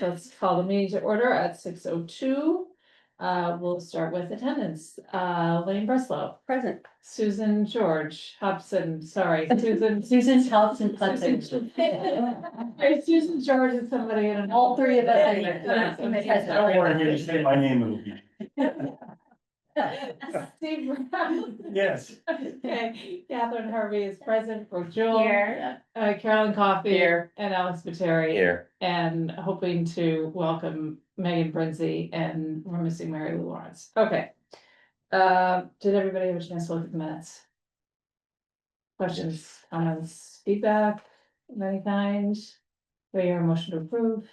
Let's call the meeting to order at 6:02. We'll start with attendance. Lane Breslow, Present. Susan George, Hobson, sorry, Susan's Hobson Susan Hudson. Hey, Susan George is somebody in All three of us. I don't want to hear you say my name, it'll be. Steve Brown. Yes. Okay, Catherine Harvey is present, Brooke Jewel. Here. Carolyn Coffey. Here. And Alex Materi. Here. And hoping to welcome Megan Brinzy, and we're missing Mary Lou Lawrence. Okay. Did everybody have a chance to look at the minutes? Questions, comments, feedback of any kind? Do I hear a motion to approve?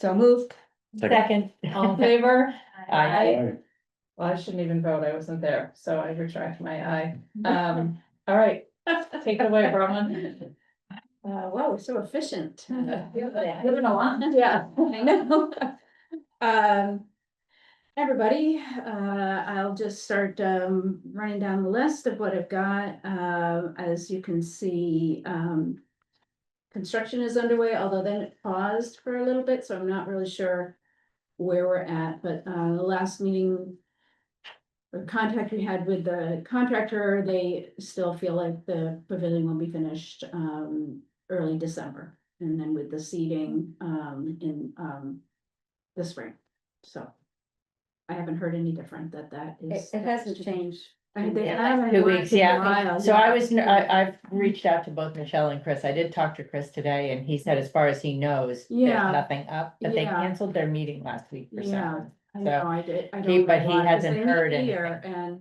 So moved. Second. All in favor? Aye. Well, I shouldn't even vote, I wasn't there, so I retract my aye. All right, take it away, Bronwyn. Wow, we're so efficient. Living a lot. Yeah. I know. Everybody, I'll just start running down the list of what I've got. As you can see, construction is underway, although then it paused for a little bit, so I'm not really sure where we're at, but the last meeting or contact we had with the contractor, they still feel like the pavilion will be finished early December. And then with the seeding in the spring. So I haven't heard any different that is. It hasn't changed. They Yeah, haven't 2 worked weeks, in a yeah. while, So yeah. I've reached out to both Michelle and Chris. I did talk to Chris today and he said, as far as he knows, Yeah. there's nothing up, but they Yeah. canceled their meeting last week for Yeah. something. I So, know, I did. I he- don't know but he why, 'cause hasn't they meet heard here, And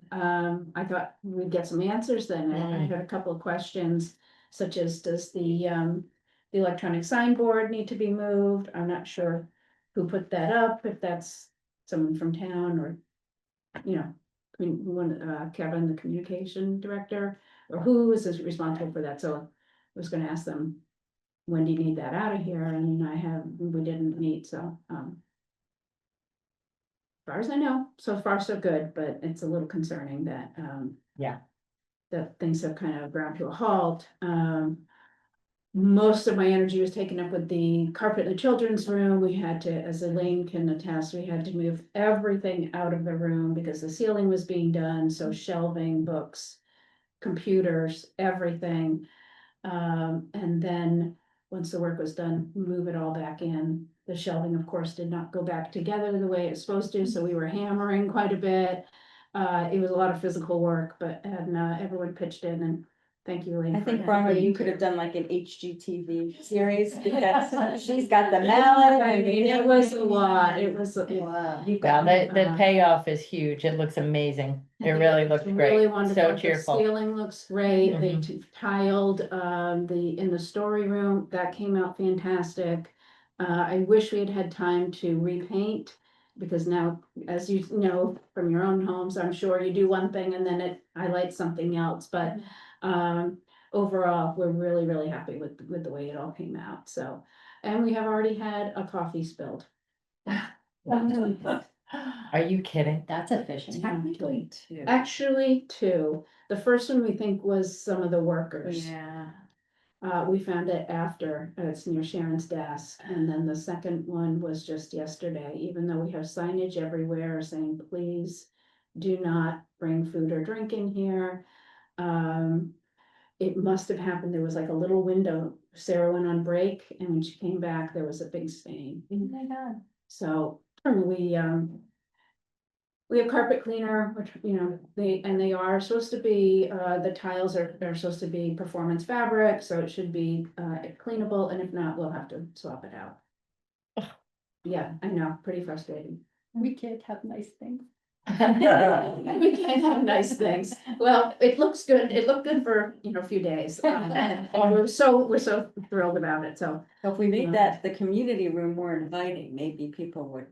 I thought we'd get some answers then. I Mm. had a couple of questions, such as, does the electronic signboard need to be moved? I'm not sure who put that up, if that's someone from town or, you know, Kevin, the communication director, or who is responsible for that? So I was gonna ask them, when do you need that out of here? And we didn't meet, so, as far as I know, so far so good, but it's a little concerning that, Yeah. that things have kind of ground to a halt. Most of my energy was taken up with the carpet in the children's room. We had to, as Elaine can attest, we had to move everything out of the room because the ceiling was being done, so shelving, books, computers, everything. And then, once the work was done, move it all back in. The shelving, of course, did not go back together the way it's supposed to, so we were hammering quite a bit. It was a lot of physical work, and everyone pitched in, and thank you, Elaine. I for think, that. Bronwyn, you could have done like an HGTV series because she's got the mallet. I mean, it was a lot, it was a lot. Well, the payoff is huge. It looks amazing. It really looks It's great. really wonderful. So The cheerful. ceiling looks great. They Mhm. tiled, in the story room, that came out fantastic. I wish we had had time to repaint, because now, as you know, from your own homes, I'm sure you do one thing and then it highlights something else, but, overall, we're really, really happy with the way it all came out, so. And we have already had a coffee spilled. Are you kidding? That's efficient. Technically, Actually, two. The first one we think was some of the workers. Yeah. We found it after, it's near Sharon's desk, and then the second one was just yesterday, even though we have signage everywhere saying, please do not bring food or drink in here. It must have happened, there was like a little window, Sarah went on break, and when she came back, there was a big stain. Oh my God. So, we have carpet cleaner, which, you know, they are supposed to be, the tiles are supposed to be performance fabric, so it should be, cleanable, and if not, we'll have to swap it out. Yeah, I know, pretty frustrating. We can't have nice things. We can't have nice things. Well, it looks good. It looked good for, a few days. And we're so thrilled about it, so. So if we made that the community room more inviting, maybe people would.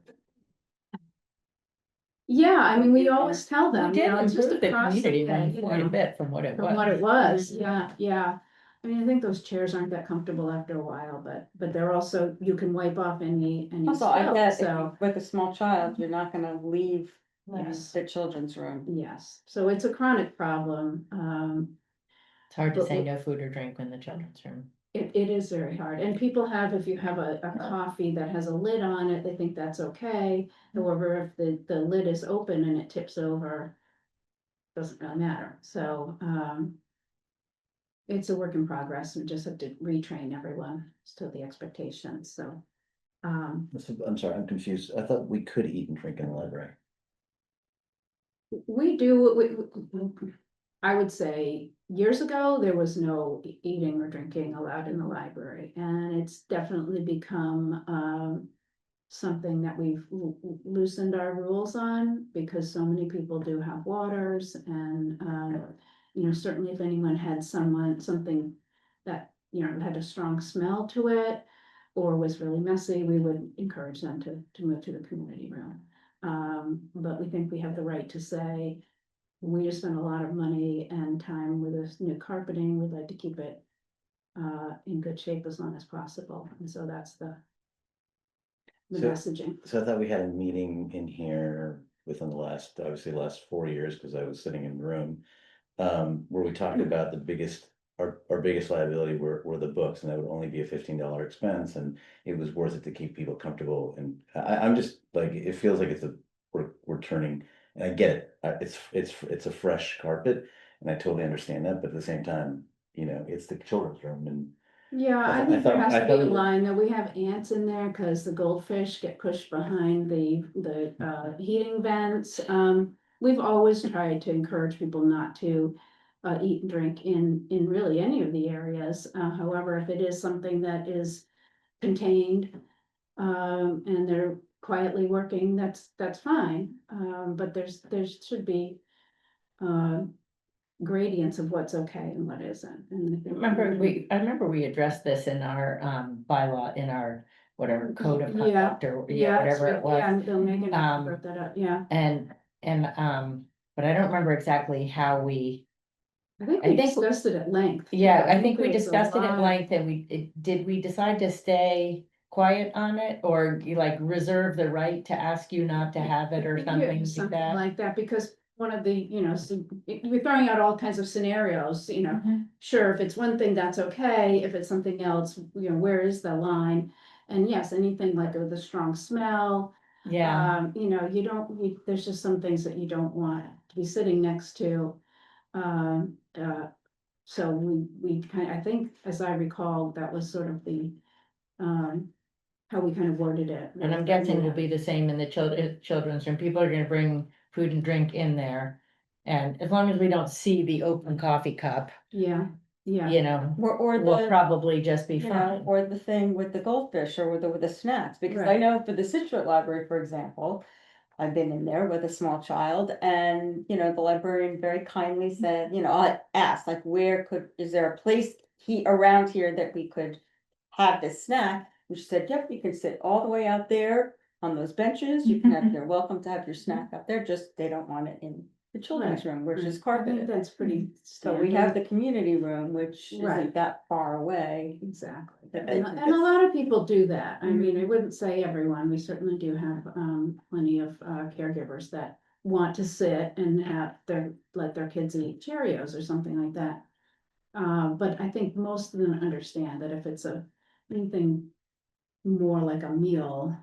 Yeah, I mean, we always tell them, We did it's just improve the across the community way, room quite a bit from what it from what was. it was, yeah. I mean, I think those chairs aren't that comfortable after a while, but they're also, you can wipe off any. Also, I spill, guess if so, you- with a small child, you're not gonna leave yes, the children's room. yes, so it's a chronic problem, It's hard to But say we- no food or drink in the children's room. It is very hard, and people have, if you have a coffee that has a lid on it, they think that's okay. However, if the lid is open and it tips over, doesn't really matter, so, it's a work in progress, we just have to retrain everyone to the expectations, so. I'm sorry, I'm confused. I thought we could eat and drink in the library. We do, I would say, years ago, there was no eating or drinking allowed in the library, and it's definitely become, something that we've loosened our rules on, because so many people do have waters, and, you know, certainly if anyone had something that, you know, had a strong smell to it, or was really messy, we would encourage them to move to the community room. But we think we have the right to say, we just spent a lot of money and time with this new carpeting, we'd like to keep it in good shape as long as possible, and so that's the So- messaging. So I thought we had a meeting in here within the last, obviously, the last 4 years, because I was sitting in the room. Where we talked about the biggest, our biggest liability were the books, and that would only be a $15 expense, and it was worth it to keep people comfortable. And I'm just like, it feels like we're turning, and I get it. It's a fresh carpet, and I totally understand that, but at the same time, you know, it's the children's room, and Yeah, I I think there thought- has I to be thought a it was- line that we have ants in there, cause the goldfish get pushed behind the heating vents. We've always tried to encourage people not to eat and drink in really any of the areas. However, if it is something that is contained, and they're quietly working, that's fine. But there should be gradients of what's okay and what isn't. And I think I remember we addressed this in our bylaw, in our whatever code of Yeah, conduct or Yeah, whatever it was. Yeah, they'll make it, Um, brought that up, yeah. And but I don't remember exactly how we, I think I we think- discussed it at length. yeah, I think we there was a discussed it at lot- length and did we decide to stay quiet on it? Or you like reserve the right to ask you not to have it or Yeah, something like something that? like that, because one of the, you know, we're throwing out all kinds of scenarios, you know. Mhm. Sure, if it's one thing, that's okay, if it's something else, you know, where is the line? And yes, anything like the strong smell, Yeah, you know, there's just some things that you don't want to be sitting next to. Um, so we kind of, I think, as I recall, that was sort of the, how we kind of worded it. and I'm guessing will be the same in the children's room. People are gonna bring food and drink in there. And as long as we don't see the open coffee cup, Yeah, yeah. you know, Or we'll the, probably just be you know, fine. or the thing with the goldfish or with the snacks, because I Right. know for the Situate Library, for example. I've been in there with a small child and, you know, the librarian very kindly said, you know, I asked, like, is there a place around here that we could have this snack? And she said, yep, you can sit all the way out there on those benches, you can have, you're welcome to have your snack out there, just they don't want it in the children's room, which is I think carpeted. that's pretty So we have standard. the community room, which Right. isn't that far away. Exactly, But and I- a lot of people do that, I mean, I Mhm. wouldn't say everyone, we certainly do have, plenty of, caregivers that want to sit and let their kids eat Cheerios or something like that. But I think most of them understand that if it's anything more like a meal,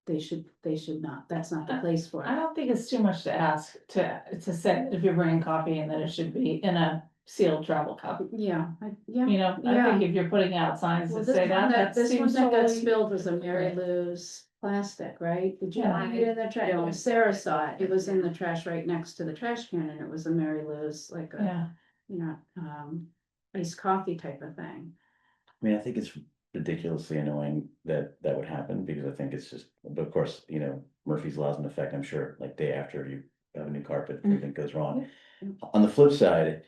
they should not, that's not the place for I it. don't think it's too much to ask to say that if you're bringing coffee in, that it should be in a sealed travel cup. Yeah, yeah. You know, I think if you're putting out signs Well, that say that this one seems that got totally. spilled was a Mary Right. Lou's plastic, right? Did you Yeah. find it in the trash? No. Sarah saw it, it was in the trash right next to the trash can, and it was a Mary Lou's, like a, Yeah, you know, iced coffee type of thing. I mean, I think it's ridiculously annoying that would happen, because I think it's just, but of course, you know, Murphy's Law's in effect, I'm sure, like day after you have a new carpet, everything goes wrong. On the flip side,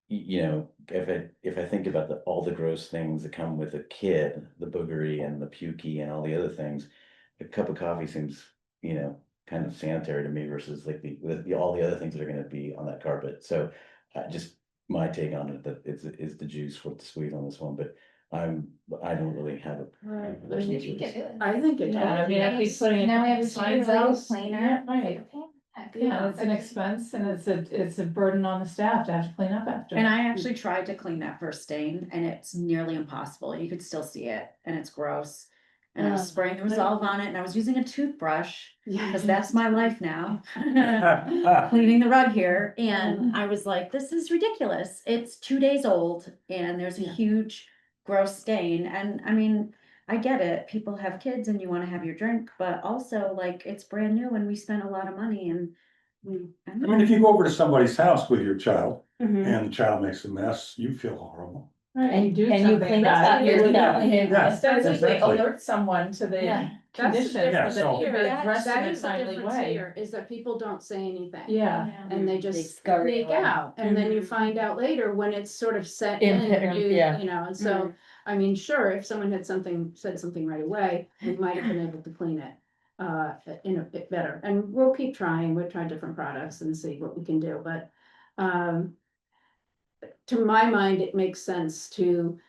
you know, if I think about all the gross things that come with a kid, the boogery and the pukey and all the other things, a cup of coffee seems, you know, kind of sanitary to me versus like all the other things that are gonna be on that carpet. So just my take on it, that is the juice worth the squeeze on this one, but I don't really have a. I think it yeah, I does. mean, I think putting. Now we have a signs out. cleaner. Yeah, right. Yeah, it's an expense and it's a burden on the staff to have to clean up after. And I actually tried to clean that first stain and it's nearly impossible. You could still see it and it's gross. And I was spraying the Resolve on it and I was using a toothbrush because that's my life now. Cleaning the rug here and I was like, this is ridiculous. It's 2 days old and there's a huge gross stain. And I mean, I get it. People have kids and you want to have your drink, but also like it's brand new and we spent a lot of money and. I mean, if you go over to somebody's house with your child Mhm. and the child makes a mess, you feel horrible. And you do And you something clean about up it. yourself. Yeah, Ostensibly exactly. alert someone to the Yeah. condition, Yeah, so that so- it could be addressed in That a is the timely difference way. here, is that people don't say anything. Yeah, And they They just scurry sneak away. out, and then you find out later when it's sort of set in, Yeah. you know, and so, I mean, sure, if someone had said something right away, we might have been able to clean it. In a bit better, and we'll keep trying, we'll try different products and see what we can do, but, to my mind, it makes sense to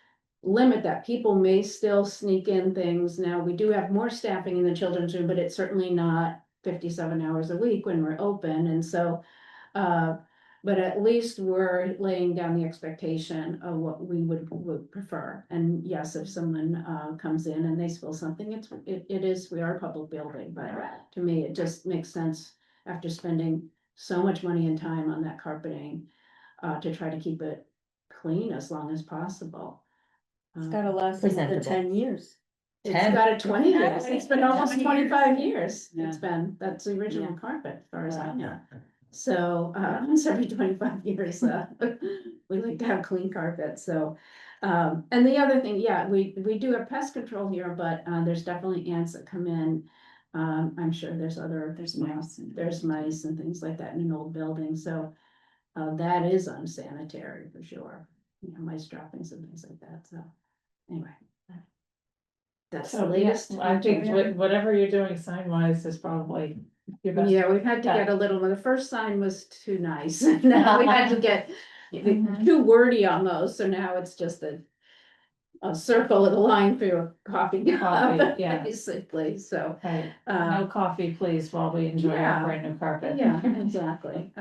limit that. People may still sneak in things. Now, we do have more staffing in the children's room, but it's certainly not 57 hours a week when we're open, and so, but at least we're laying down the expectation of what we would prefer. And yes, if someone, comes in and they spill something, it is, we are a public building, but to me, it just makes sense after spending so much money and time on that carpeting, to try to keep it clean as long as possible. It's gotta last more than Presentable. 10 years. It's 10. got a 20 years, it's been almost 25 years, Yeah. it's been, that's the original Yeah. carpet, as far as I Wow. know. So, it's every 25 years, we like to have clean carpet, so. And the other thing, yeah, we do have pest control here, but, there's definitely ants that come in. I'm sure there's other. There's you know, mice and- There's mice and things like that in an old building, so, that is unsanitary for sure. You know, mice droppings and things like that, so, anyway. That's the so yeah, latest. I think whatever you're doing sign wise is probably your best. Yeah, we've had to get a little, the first sign was too nice, now we had to get too wordy on those, so now it's just a circle with a line through a coffee Coffee, cup, yeah. basically, so. Right, no coffee, please, while we enjoy yeah. our brand new carpet. Yeah, exactly,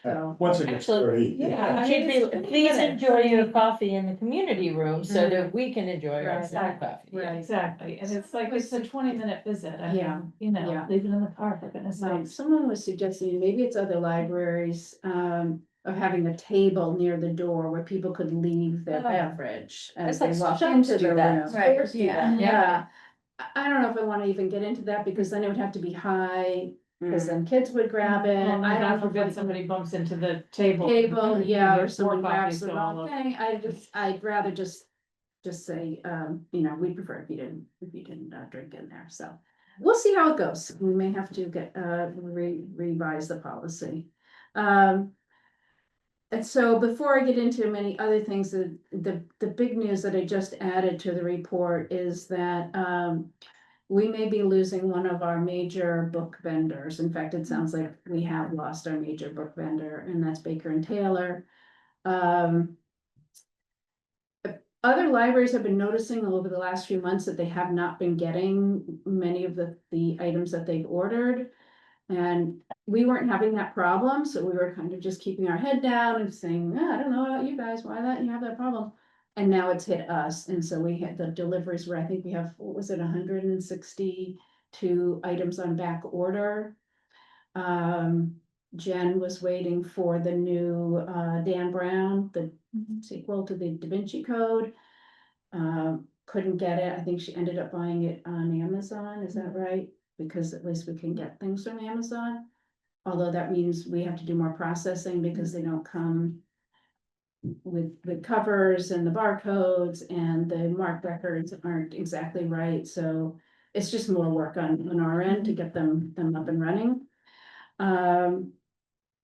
so. Once it gets Actually, dirty. yeah. It should be, please enjoy your coffee in the community room so that we can enjoy our Right. coffee. Right. Exactly, and it's like, it's a 20-minute visit, I Yeah, mean, you know, yeah. leave it in the car for goodness Like, sakes. someone was suggesting, maybe it's other libraries, of having a table near the door where people could leave their Oh. beverage as It's they like walk shops into do the that. room. Stores do that. Yeah, I don't know if I wanna even get into that, because then it would have to be high, because then kids would grab it, Well, I God don't know if forbid like somebody bumps into the table. table, yeah, or More someone grabs copies the go all wrong over. thing, I'd rather just say, you know, we prefer if you didn't drink in there, so. We'll see how it goes, we may have to get, revise the policy. And so before I get into many other things, the big news that I just added to the report is that, we may be losing one of our major book vendors. In fact, it sounds like we have lost our major book vendor, and that's Baker and Taylor. Other libraries have been noticing over the last few months that they have not been getting many of the items that they've ordered. And we weren't having that problem, so we were kind of just keeping our head down and saying, I don't know about you guys, why that you have that problem? And now it's hit us, and so we had the deliveries where I think we have, what was it, 162 items on back order. Jen was waiting for the new Dan Brown, the sequel to the Da Vinci Code. Couldn't get it, I think she ended up buying it on Amazon, is that right? Because at least we can get things from Amazon. Although that means we have to do more processing because they don't come with covers and the barcodes, and the mark records aren't exactly right, so it's just more work on our end to get them up and running.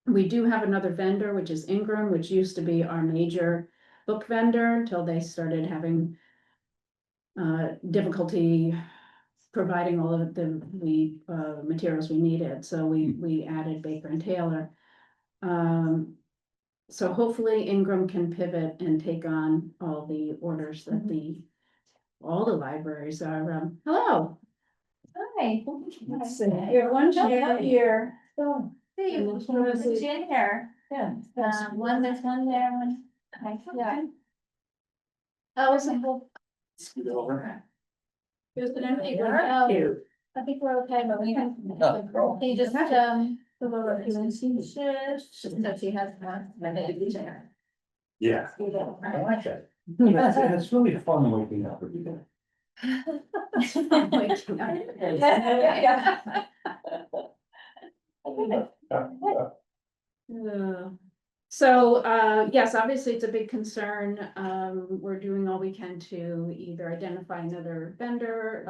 We do have another vendor, which is Ingram, which used to be our major book vendor until they started having difficulty providing all of the materials we needed, so we added Baker and Taylor. So hopefully Ingram can pivot and take on all the orders that all the libraries are, hello. Hi. Let's see, you have one chair here. See, And it's then who's in here. Yeah. One, there's one there, one. Yeah. Oh, it's a whole. Scoot over. There's an empty one. Oh, I think we're okay, but we can. Can you just, go over to and see, that she has one. Yeah. I like that. It's really fun waking up. Waking up. So, yes, obviously it's a big concern. We're doing all we can to either identify another vendor,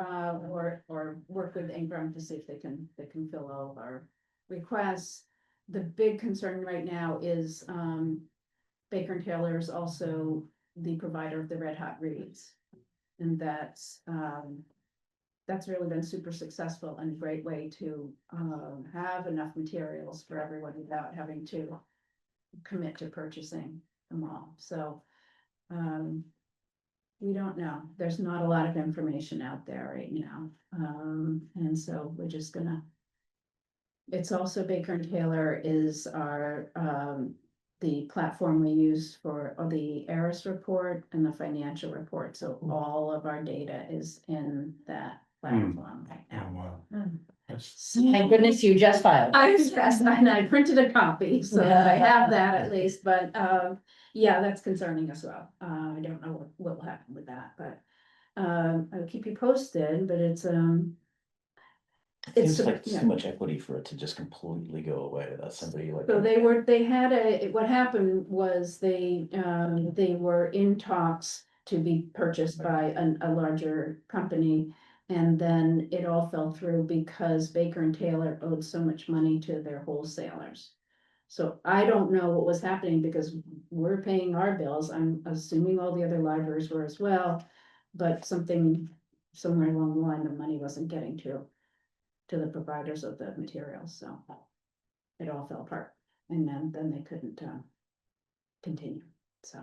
or work with Ingram to see if they can fill all of our requests. The big concern right now is, Baker and Taylor is also the provider of the Red Hot Reads. And that's really been super successful and a great way to, have enough materials for everyone without having to commit to purchasing them all, so. We don't know, there's not a lot of information out there right now, and so we're just gonna. It's also Baker and Taylor is our, the platform we use for the ARIS report and the financial report, so all of our data is in that platform right Oh, now. wow. That's- Thank goodness you just filed. I was stressed, and I printed a copy, so I have that at least, but, yeah, that's concerning as well. I don't know what will happen with that, but, I'll keep you posted, but it's, Seems like it's yeah. too much equity for it to just completely go away without somebody like. So they had what happened was they were in talks to be purchased by a larger company. And then it all fell through because Baker and Taylor owed so much money to their wholesalers. So I don't know what was happening because we're paying our bills. I'm assuming all the other libraries were as well. But something somewhere along the line, the money wasn't getting to the providers of the materials, so it all fell apart, and then they couldn't, continue, so.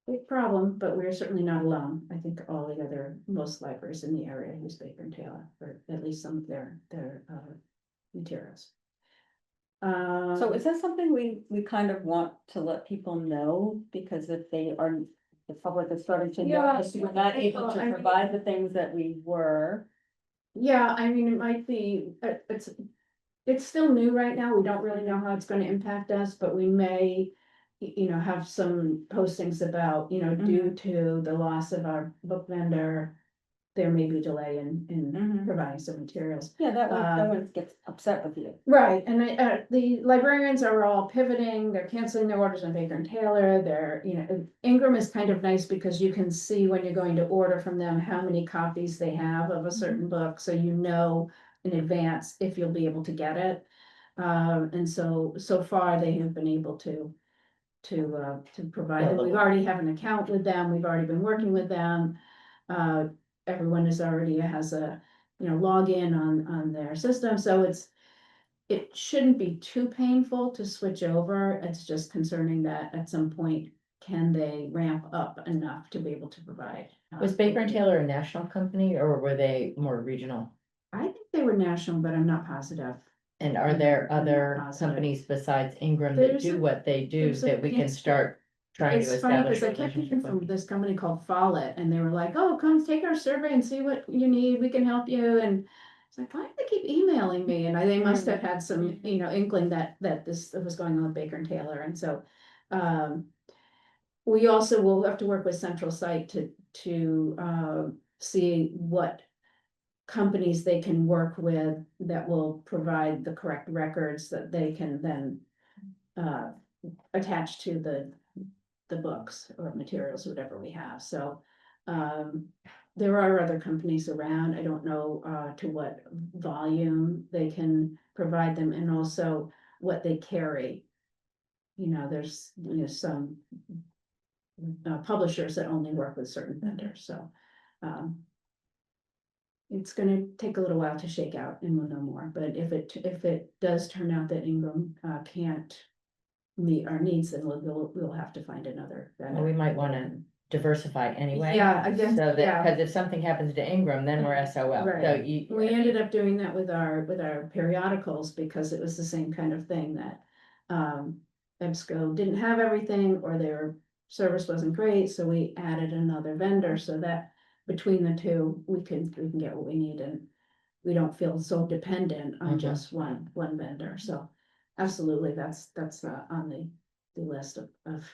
Big problem, but we're certainly not alone. I think all the most libraries in the area use Baker and Taylor for at least some of their materials. So is that something we kind of want to let people know, because if they are, the public is starting to Yeah, notice we're not able to provide the things that we were. Yeah, I mean, it might be, it's still new right now. We don't really know how it's gonna impact us, but we may. Have some postings about, due to the loss of our book vendor. There may be delay in providing some materials. Yeah, that one, no one gets upset with you. Right, and the librarians are all pivoting, they're canceling their orders on Baker and Taylor, Ingram is kind of nice because you can see when you're going to order from them how many copies they have of a certain book, so you know in advance if you'll be able to get it. And so far they have been able to provide them. We already have an account with them, we've already been working with them. Everyone has a, login on their system, so it shouldn't be too painful to switch over. It's just concerning that at some point, can they ramp up enough to be able to provide? Was Baker and Taylor a national company or were they more regional? I think they were national, but I'm not positive. And are there I'm not other positive. companies besides Ingram that There's do a- what they do there's a- that we can yes. start trying to It's funny establish because a I kept hearing relationship from with? this company called Follett, and they were like, "Oh, come take our survey and see what you need. We can help you." And it's like, why do they keep emailing me? And they must have had some, inkling that this was going on with Baker and Taylor, and so. We also will have to work with Central Site to see what companies they can work with that will provide the correct records that they can then attach to the books or materials, whatever we have, so. There are other companies around, I don't know to what volume they can provide them, and also what they carry. There's, some publishers that only work with certain vendors, so. It's gonna take a little while to shake out and we'll know more, but if it does turn out that Ingram can't meet our needs, then we'll have to find another vendor. Well, we might wanna diversify anyway. Yeah, I guess, So that, yeah. because if something happens to Ingram, then we're SOL, so Right. you. We ended up doing that with our periodicals because it was the same kind of thing that, EBSCO didn't have everything or their service wasn't great, so we added another vendor so that between the two, we can get what we need and we don't feel so dependent on Mhm. just one vendor, so absolutely, that's, on the list of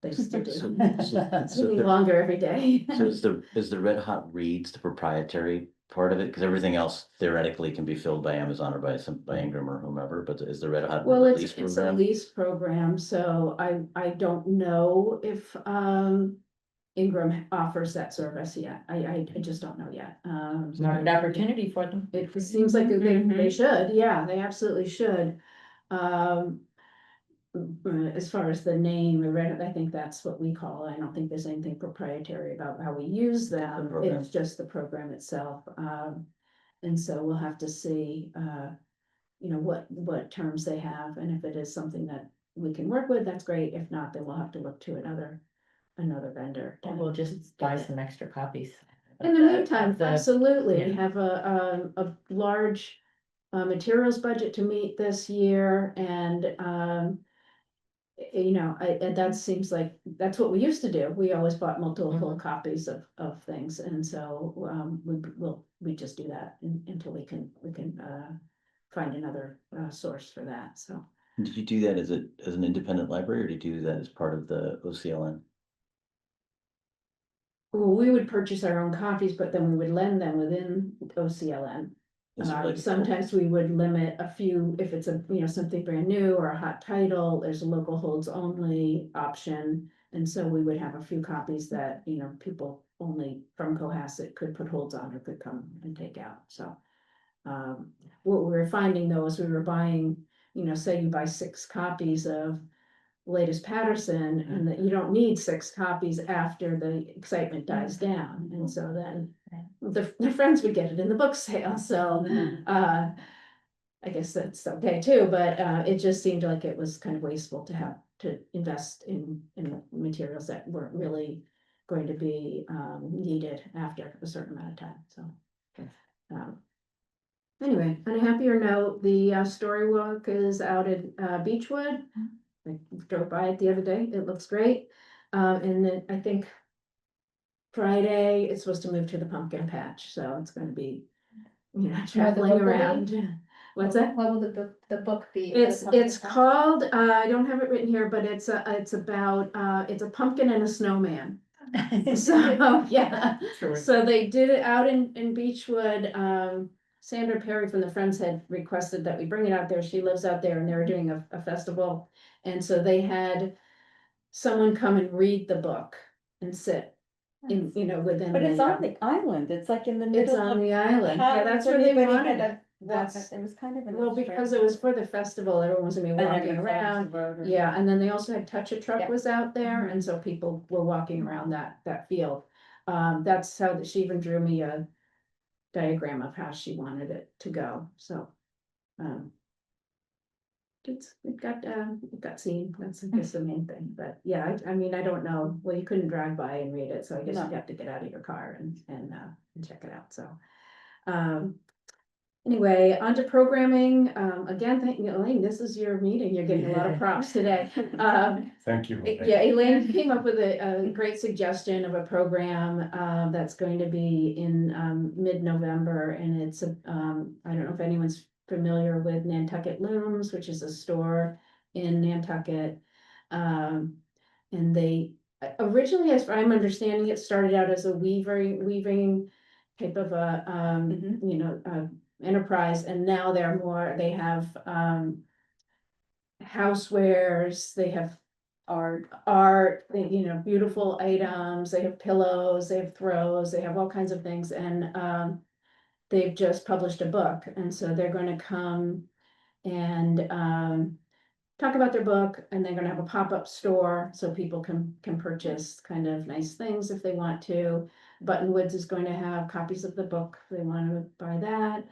things to do. So It's getting the- longer every day. so is the Red Hot Reads the proprietary part of it? Because everything else theoretically can be filled by Amazon or by Ingram or whomever, but is the Red Hot Well, release it's a program? lease program, so I don't know if Ingram offers that service yet. I just don't know yet. Market opportunity for them. It seems like they Mhm. should, yeah, they absolutely should. Um. As far as the name, I think that's what we call it. I don't think there's anything proprietary about how we use them. program. It's just the program itself. And so we'll have to see, what terms they have, and if it is something that we can work with, that's great. If not, then we'll have to look to another vendor. Or we'll just buy some extra copies. In the meantime, of the- absolutely, we yeah. have a large materials budget to meet this year, and and that seems like, that's what we used to do. We always bought multiple copies of things, and so we just do that until we can find another source for that, so. Did you do that as an independent library, or did you do that as part of the OCLN? Well, we would purchase our own copies, but then we would lend them within OCLN. Is it like- Sometimes we would limit a few, if it's something brand new or a hot title, there's a local holds only option. And so we would have a few copies that, people only from Cohasset could put holds on or could come and take out, so. What we were finding though is we were buying, say you buy 6 copies of latest Patterson, and that you don't need 6 copies after the excitement dies down, and so then the friends would get it in the book sale, so, I guess that's okay too, but, it just seemed like it was kind of wasteful to have to invest in materials that weren't really going to be, needed after a certain amount of time, so. um, Anyway, on a happier note, the story walk is out at Beechwood. I drove by it the other day, it looks great. And then I think Friday, it's supposed to move to the pumpkin patch, so it's gonna be, traveling book will be? around. What's that? What will the book be? for the It's pumpkin patch? called, I don't have it written here, but it's about, it's a pumpkin and a snowman. So, yeah, so they did it out in Beechwood. Sandra Perry from the Friends had requested that we bring it out there. She lives out there, and they were doing a festival. And so they had someone come and read the book and sit in, within. But it's the, on the island, it's like in the It's middle on of. the island. How Yeah, that's is where they anybody wanted gonna it. walk That's, it? It was kind of an. well, because it was for the festival, everyone was gonna be walking around. Yeah, and then they also had Touch a Truck Yeah. was out there, and so people were walking around that field. That's how she even drew me a diagram of how she wanted it to go, so. It got seen, that's I guess the main thing, but yeah, I mean, I don't know, well, you couldn't drive by and read it, so I guess No. you'd have to get out of your car and check it out, so. Anyway, on to programming, again, thank you, Elaine, this is your meeting, you're getting a lot of props today. Thank you. Yeah, Elaine came up with a great suggestion of a program, that's going to be in, mid-November, and it's, I don't know if anyone's familiar with Nantucket Looms, which is a store in Nantucket. And they, originally, as I'm understanding, it started out as a weaving type of a, enterprise, and now they have, housewares, they have art, beautiful items, they have pillows, they have throws, they have all kinds of things, and, they've just published a book, and so they're gonna come and, talk about their book, and they're gonna have a pop-up store, so people can purchase kind of nice things if they want to. Buttonwoods is going to have copies of the book, if they wanna buy that.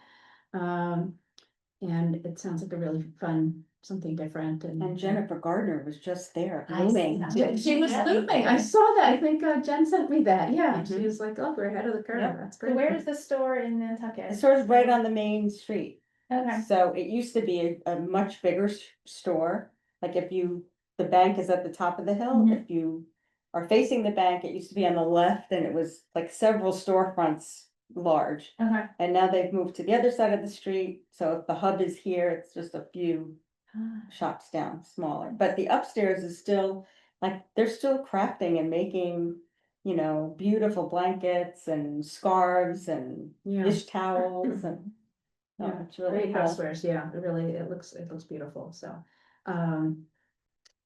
And it sounds like a really fun something different And Jennifer Gardner was just there. I blooming. see. She was Yeah. looming. I saw that. I think Jen sent me that. Yeah, she Mhm. was like, "Oh, we're ahead of the curve." Yep. That's So great. where is the store in Nantucket? The store's right on the main street. Okay. So it used to be a much bigger store, like if the bank is at the top of the hill, Mhm. if you are facing the bank, it used to be on the left and it was like several storefronts large. Okay. And now they've moved to the other side of the street, so if the hub is here, it's just a few shops down, smaller, but the upstairs is still, like, they're still crafting and making, beautiful blankets and scarves and Yeah. dish towels and. No, Yeah, it's really great cool. housewares, yeah, it looks beautiful, so.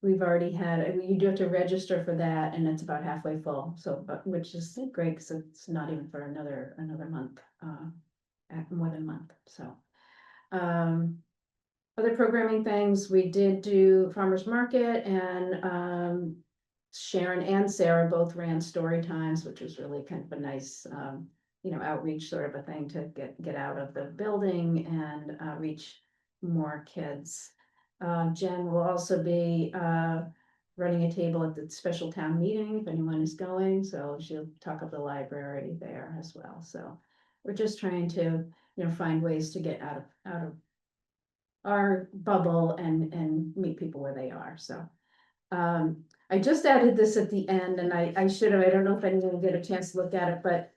We've already had, I mean, you do have to register for that and it's about halfway full, so, but, which is great, because it's not even for another month, more than a month, so. Other programming things, we did do farmer's market and, Sharon and Sarah both ran story times, which was really kind of a nice, outreach sort of a thing to get out of the building and reach more kids. Jen will also be running a table at the special town meeting if anyone is going, so she'll talk of the library there as well. So we're just trying to, find ways to get out of our bubble and meet people where they are. So I just added this at the end and I should have, I don't know if anyone will get a chance to look at it, but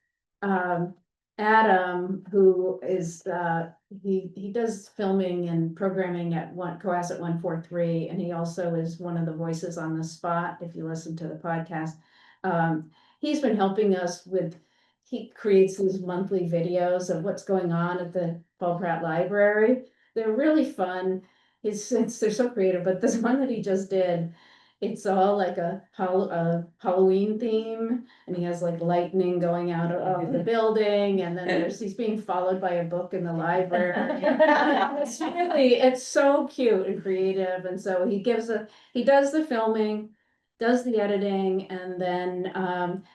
Adam, who is, he does filming and programming at Cohasset 143, and he also is one of the voices on the spot, if you listen to the podcast. He's been helping us with, he creates these monthly videos of what's going on at the Paul Pratt Library. They're really fun. They're so creative, but this one that he just did, it's all like a Halloween theme, and he has like lightning going out of the building, and then he's being followed by a book in the library. It's so cute and creative, and so he does the filming, does the editing, and then,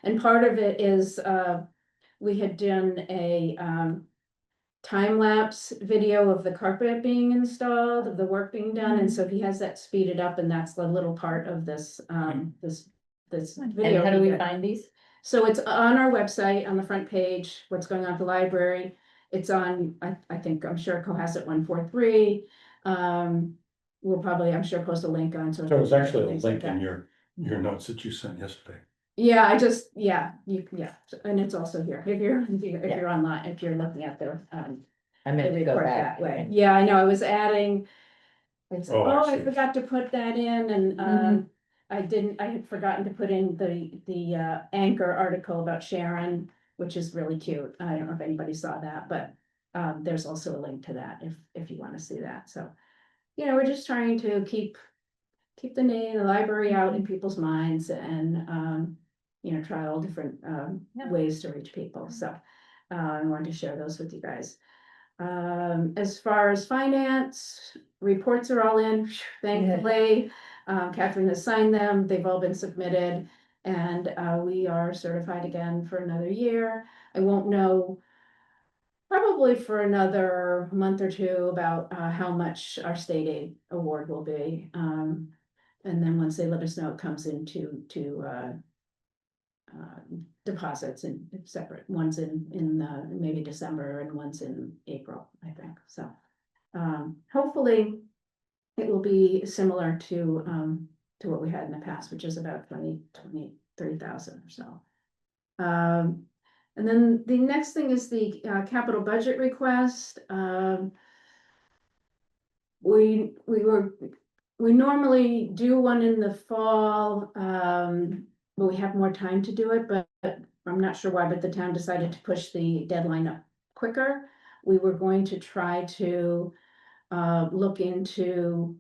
and part of it is, we had done a, time lapse video of the carpet being installed, of the work being done, and so he has that speeded up, and that's the little part of this, this And video. how do he we did. find these? So it's on our website, on the front page, what's going on at the library. It's on, I'm sure Cohasset 143. We'll probably, I'm sure, post a link on. So it was actually a things like link in that. your notes that you sent yesterday. Yeah, and it's also here, if you're online, if you're looking at the, I meant the to go report back. that way. Yeah, I know, I was adding. I said, Oh, I I see. forgot to put that in, and, I had forgotten to put in the Anchor article about Sharon, which is really cute. I don't know if anybody saw that, but, there's also a link to that if you wanna see that, so. We're just trying to keep the name, the library out in people's minds and, try all different, Yeah. ways to reach people, so. I wanted to share those with you guys. As far as finance, reports are all in, thankfully. Catherine has signed them, they've all been submitted, and, we are certified again for another year. I won't know probably for another month or two about, how much our state aid award will be. And then once they let us know, it comes into, deposits and separate, one's in maybe December and one's in April, I think, so. Hopefully it will be similar to what we had in the past, which is about 30,000 or so. And then the next thing is the capital budget request. We normally do one in the fall, but we have more time to do it, but I'm not sure why, but the town decided to push the deadline up quicker. We were going to try to look into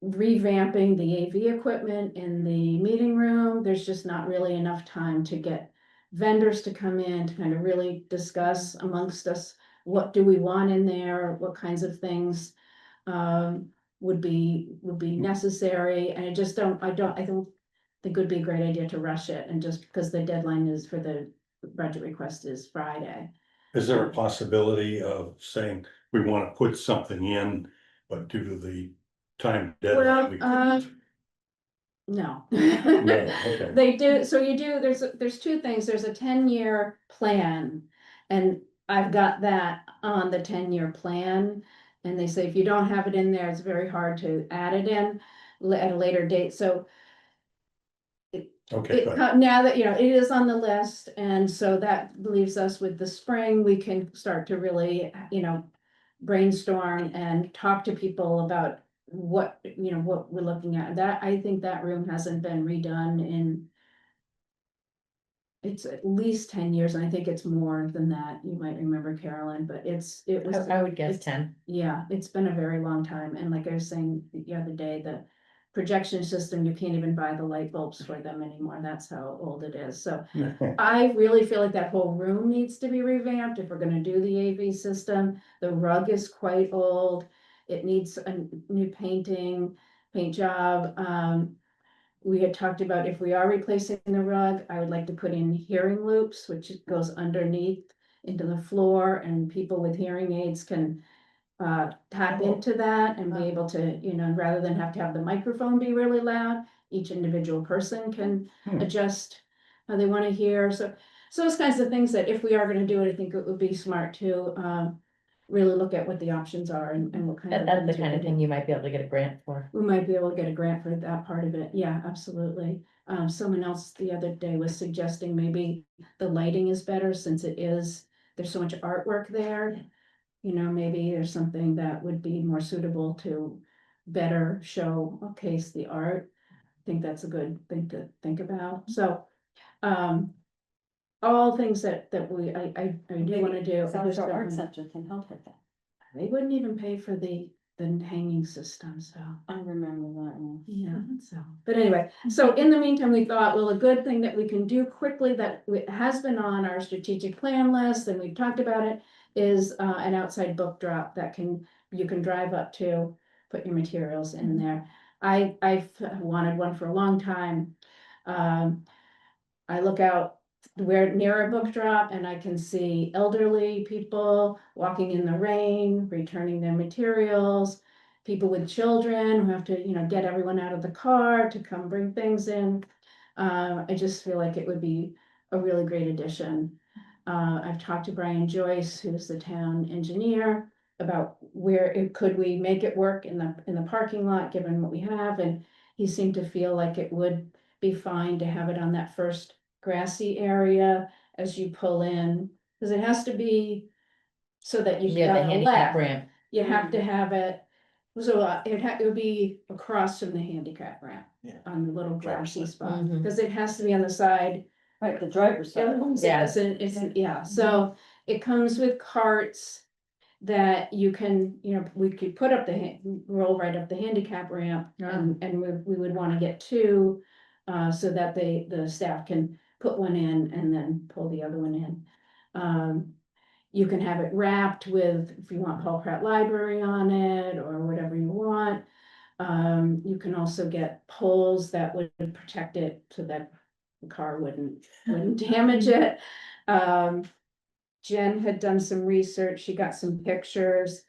revamping the AV equipment in the meeting room. There's just not really enough time to get vendors to come in to kind of really discuss amongst us, what do we want in there, what kinds of things would be necessary, and I don't think it would be a great idea to rush it, and just because the deadline is for the budget request is Friday. Is there a possibility of saying we want to put something in but due to the time Well, deadline. we couldn't. no. okay. They do, so you do, there's two things, there's a 10-year plan. And I've got that on the 10-year plan. And they say if you don't have it in there, it's very hard to add it in at a later date, so. Okay, good. Now that, it is on the list, and so that leaves us with the spring, we can start to really, brainstorm and talk to people about what, what we're looking at. That, I think that room hasn't been redone in, it's at least 10 years, and I think it's more than that. You might remember, Carolyn, but it was. I would guess it's- 10. Yeah, it's been a very long time, and like I was saying the other day, the projection system, you can't even buy the light bulbs for them anymore, that's how old it is, so. I really feel like that whole room needs to be revamped if we're gonna do the AV system. The rug is quite old. It needs a new paint job. We had talked about if we are replacing the rug, I would like to put in hearing loops, which goes underneath into the floor, and people with hearing aids can tap into that and be able to, rather than have to have the microphone be really loud, each individual person can adjust how they want to hear. So those kinds of things that if we are going to do it, I think it would be smart to really look at what the options are and what kind of. That's the things we kind of can thing do. you might be able to get a grant for. We might be able to get a grant for that part of it. Yeah, absolutely. Someone else the other day was suggesting maybe the lighting is better since there's so much artwork there. Maybe there's something that would be more suitable to better showcase the art. I think that's a good thing to think about. So, all things that I do want to do. I South just Shore don't Art wanna- Center can help with that. They wouldn't even pay for the hanging system, so. I remember that one. Yeah, so, but anyway, so in the meantime, we thought, well, a good thing that we can do quickly that has been on our strategic plan list, and we've talked about it, is an outside book drop that you can drive up to, put your materials in there. I've wanted one for a long time. I look out where near a book drop and I can see elderly people walking in the rain, returning their materials, people with children who have to, get everyone out of the car to come bring things in. I just feel like it would be a really great addition. I've talked to Brian Joyce, who's the town engineer, about could we make it work in the parking lot, given what we have, and he seemed to feel like it would be fine to have it on that first grassy area as you pull in, because it has to be so that you Yeah, the got a handicap left. ramp. You have to have it, so it would be across from the handicap ramp. Yeah. On the little Driver's grassy side. spot, Mhm. because it has to be on the side. Right, the driver's side. Yeah. Yeah, so it comes with carts that you can, we could put up roll right up the handicap ramp, and we would wanna get two. So that the staff can put one in and then pull the other one in. You can have it wrapped with, if you want Paul Pratt Library on it, or whatever you want. You can also get poles that would protect it so that the car wouldn't damage it. Jen had done some research, she got some pictures.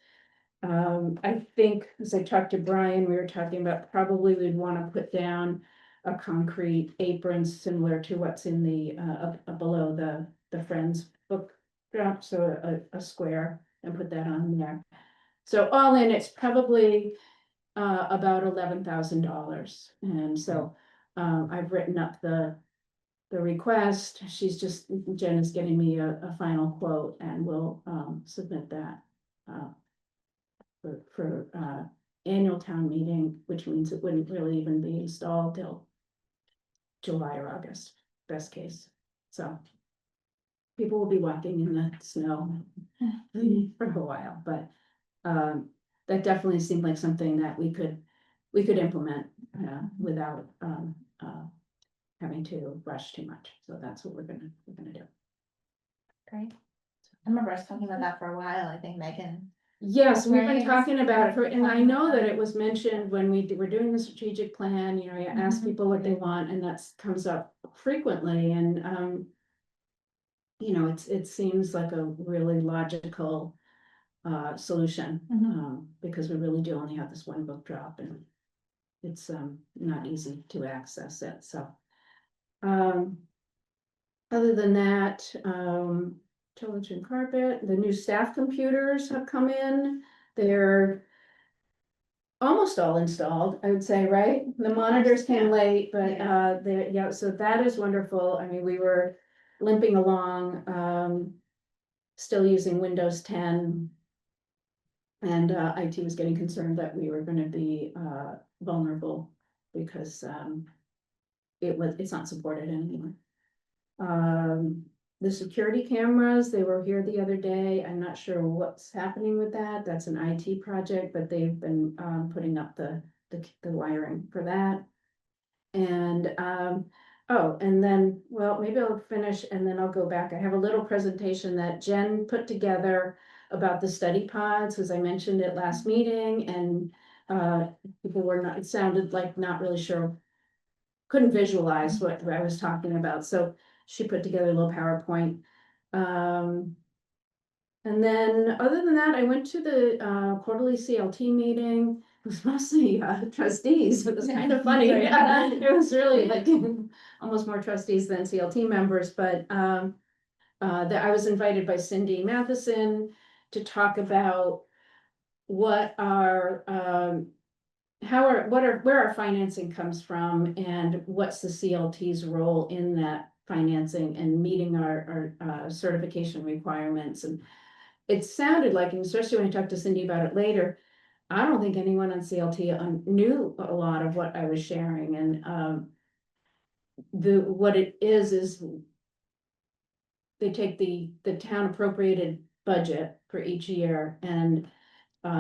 I think, as I talked to Brian, we were talking about probably we'd wanna put down a concrete apron similar to what's in the, below the Friends book drop, so a square, and put that on there. So all in, it's probably, about $11,000, and so, I've written up the request. Jen is getting me a final quote, and we'll, submit that, for annual town meeting, which means it wouldn't really even be installed till July or August, best case, so. People will be walking in the snow for a while, but, that definitely seemed like something that we could implement, without, having to rush too much, so that's what we're gonna do. Great. I remember us talking about that for a while, I think Megan. Yes, we've been Right. talking about it, and I know that it Mhm. was mentioned when were doing the strategic plan, you ask Mhm. people what they want, and that comes up frequently, and it seems like a really logical solution. Mhm. Because we really do only have this one book drop and it's not easy to access it, so. Other than that, television carpet, the new staff computers have come in, they're almost all installed, I would say, right? The monitors came late, but Yeah. yeah, so that is wonderful. I mean, we were limping along, still using Windows 10. And IT was getting concerned that we were gonna be vulnerable because it's not supported anymore. The security cameras, they were here the other day. I'm not sure what's happening with that. That's an IT project, but they've been putting up the wiring for that. And oh, and then, well, maybe I'll finish and then I'll go back. I have a little presentation that Jen put together about the study pods, as I mentioned at last meeting, and people were not, it sounded like not really sure, couldn't visualize what I was talking about, so she put together a little PowerPoint. And then, other than that, I went to the quarterly CLT meeting. It was mostly trustees. It was kind of funny. It was really like almost more trustees than CLT members, but that I was invited by Cindy Matheson to talk about what our where our financing comes from and what's the CLT's role in that financing and meeting our certification requirements. And it sounded like, and especially when I talked to Cindy about it later, I don't think anyone on CLT knew a lot of what I was sharing, and what it is they take the town appropriated budget for each year and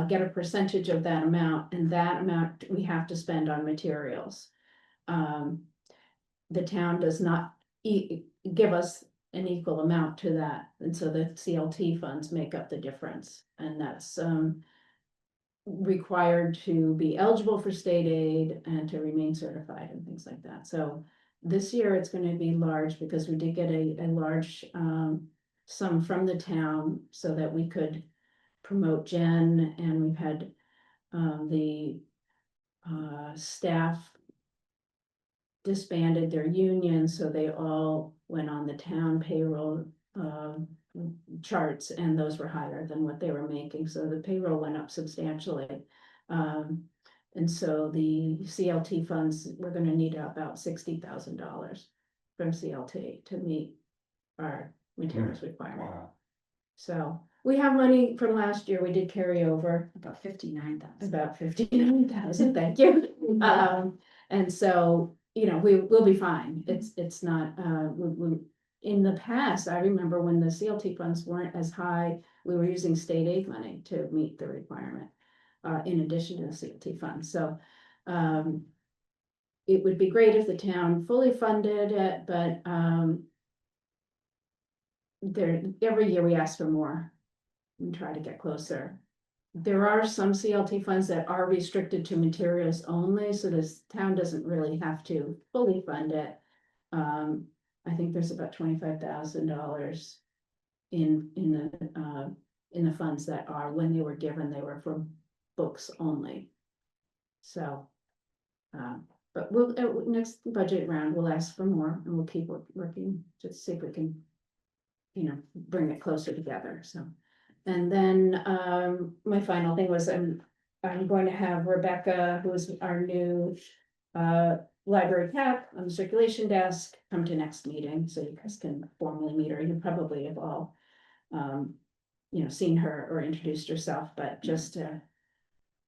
get a percentage of that amount, and that amount we have to spend on materials. The town does not give us an equal amount to that, and so the CLT funds make up the difference, and that's required to be eligible for state aid and to remain certified and things like that. So this year it's going to be large because we did get a large sum from the town so that we could promote Jen, and we've had the staff disbanded their union, so they all went on the town payroll charts, and those were higher than what they were making, so the payroll went up substantially. And so the CLT funds, we're gonna need about $60,000 from CLT to meet our materials requirement. Wow. So we have money from last year, we did carry over About 59,000. about 59,000, thank you. And so, you know, we'll be fine. It's not, in the past, I remember when the CLT funds weren't as high, we were using state aid money to meet the requirement, in addition to the CLT funds, so, it would be great if the town fully funded it, but, every year we ask for more and try to get closer. There are some CLT funds that are restricted to materials only, so this town doesn't really have to fully fund it. I think there's about $25,000 in the funds that are, when they were given, they were for books only. So, but we'll, next budget round, we'll ask for more and we'll keep working to see if we can, you know, bring it closer together, so. And then, my final thing was I'm going to have Rebecca, who is our new, library tech on the circulation desk, come to next meeting, so you guys can formally meet her. You probably have all, you know, seen her or introduced herself, but just to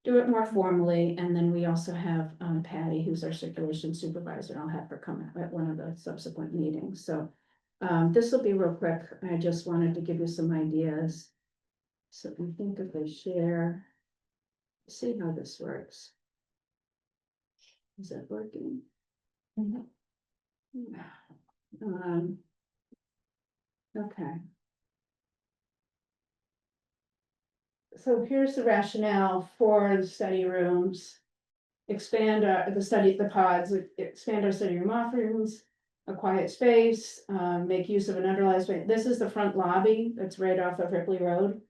do it more formally. And then we also have, Patty, who's our circulation supervisor. I'll have her come at one of the subsequent meetings, so. This will be real quick. I just wanted to give you some ideas. So I think if I share, see how this works. Is that working? Okay. So here's the rationale for the study rooms. Expand the pods, expand our study room offerings, a quiet space, make use of an underutilized space. This is the front lobby that's right off of Ripley Road.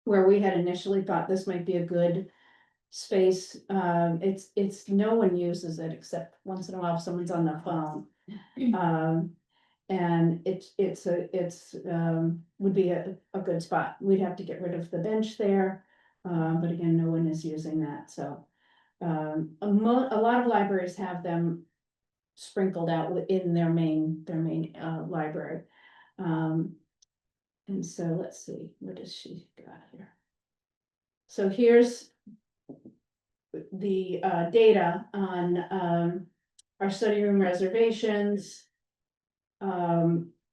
where we had initially thought this might be a good space, it's, no one uses it except once in a while if someone's on their phone. And would be a good spot. We'd have to get rid of the bench there. But again, no one is using that, so. A lot of libraries have them sprinkled out within their main, library. And so let's see, what does she got here? So here's the data on our study room reservations.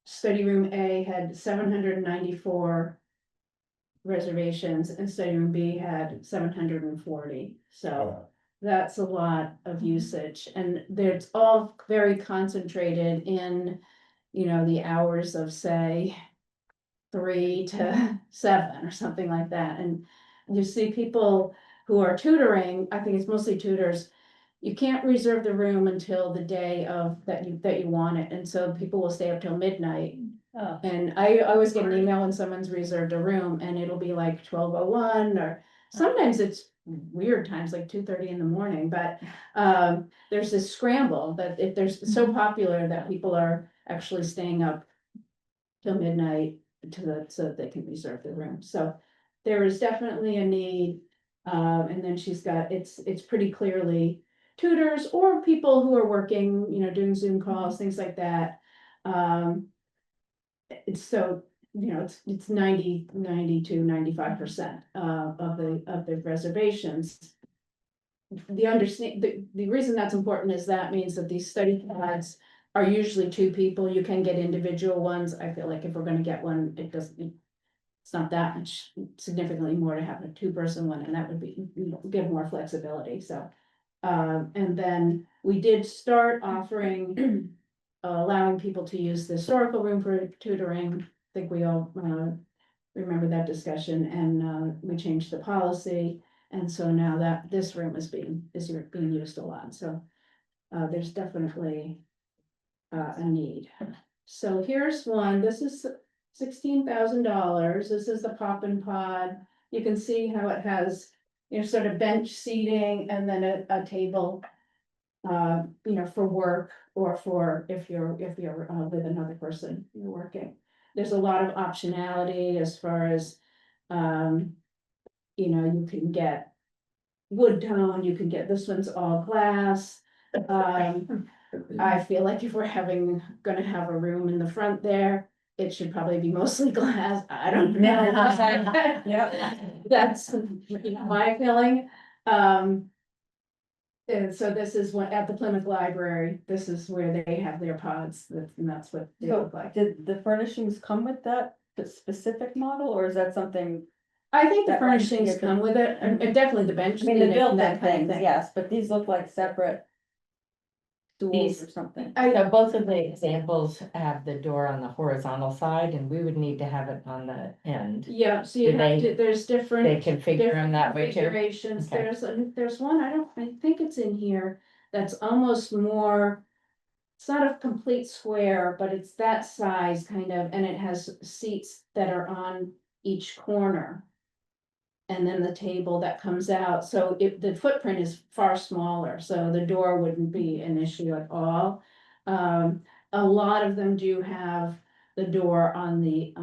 Study room A had 794 reservations and study room B had 740. So that's a lot of usage, and it's all very concentrated in, the hours of, say, 3 to 7 or something like that. And you see people who are tutoring, I think it's mostly tutors, you can't reserve the room until the day of that you want it, and so people will stay up till midnight. Oh. And I always get an email when someone's reserved a room and it'll be like 12:01, or sometimes it's weird times like 2:30 in the morning, but there's this scramble that if there's so popular that people are actually staying up till midnight so that they can reserve the room. So there is definitely a need. And then she's got, it's pretty clearly tutors or people who are working, doing Zoom calls, things like that. So, it's 95% of the reservations. The reason that's important is that means that these study pods are usually 2 people. You can get individual ones. I feel like if we're gonna get one, it's not that much significantly more to have a 2-person one, and that would give more flexibility, so. And then we did start offering, allowing people to use the historical room for tutoring. I think we all, remember that discussion, and, we changed the policy. And so now that this room is being used a lot, so, there's definitely, a need. So here's one, this is $16,000, this is the pop and pod. You can see how it has, sort of bench seating and then a table. For work or for if you're with another person, you're working. There's a lot of optionality as far as, you can get wood tone, you can get, this one's all glass. I feel like if we're gonna have a room in the front there, it should probably be mostly glass. I don't know. That's, my feeling. And so this is what, at the Plymouth Library, this is where they have their pods, and that's what they So look like. did the furnishings come with that specific model, or is that something? I think the that might be furnishings a- come with it, and definitely the bench. I mean, the seating and built-in that kind of things, thing. yes, but these look like separate stools These- or something. So both of the examples have the door on the horizontal side, and we would need to have it on the end. Yeah, so you Do have they- to, there's different. They configure them different that way too. configurations. Okay. There's one, I think it's in here, that's almost more. It's not a complete square, but it's that size kind of, and it has seats that are on each corner. And then the table that comes out, so the footprint is far smaller, so the door wouldn't be an issue at all. A lot of them do have the door on the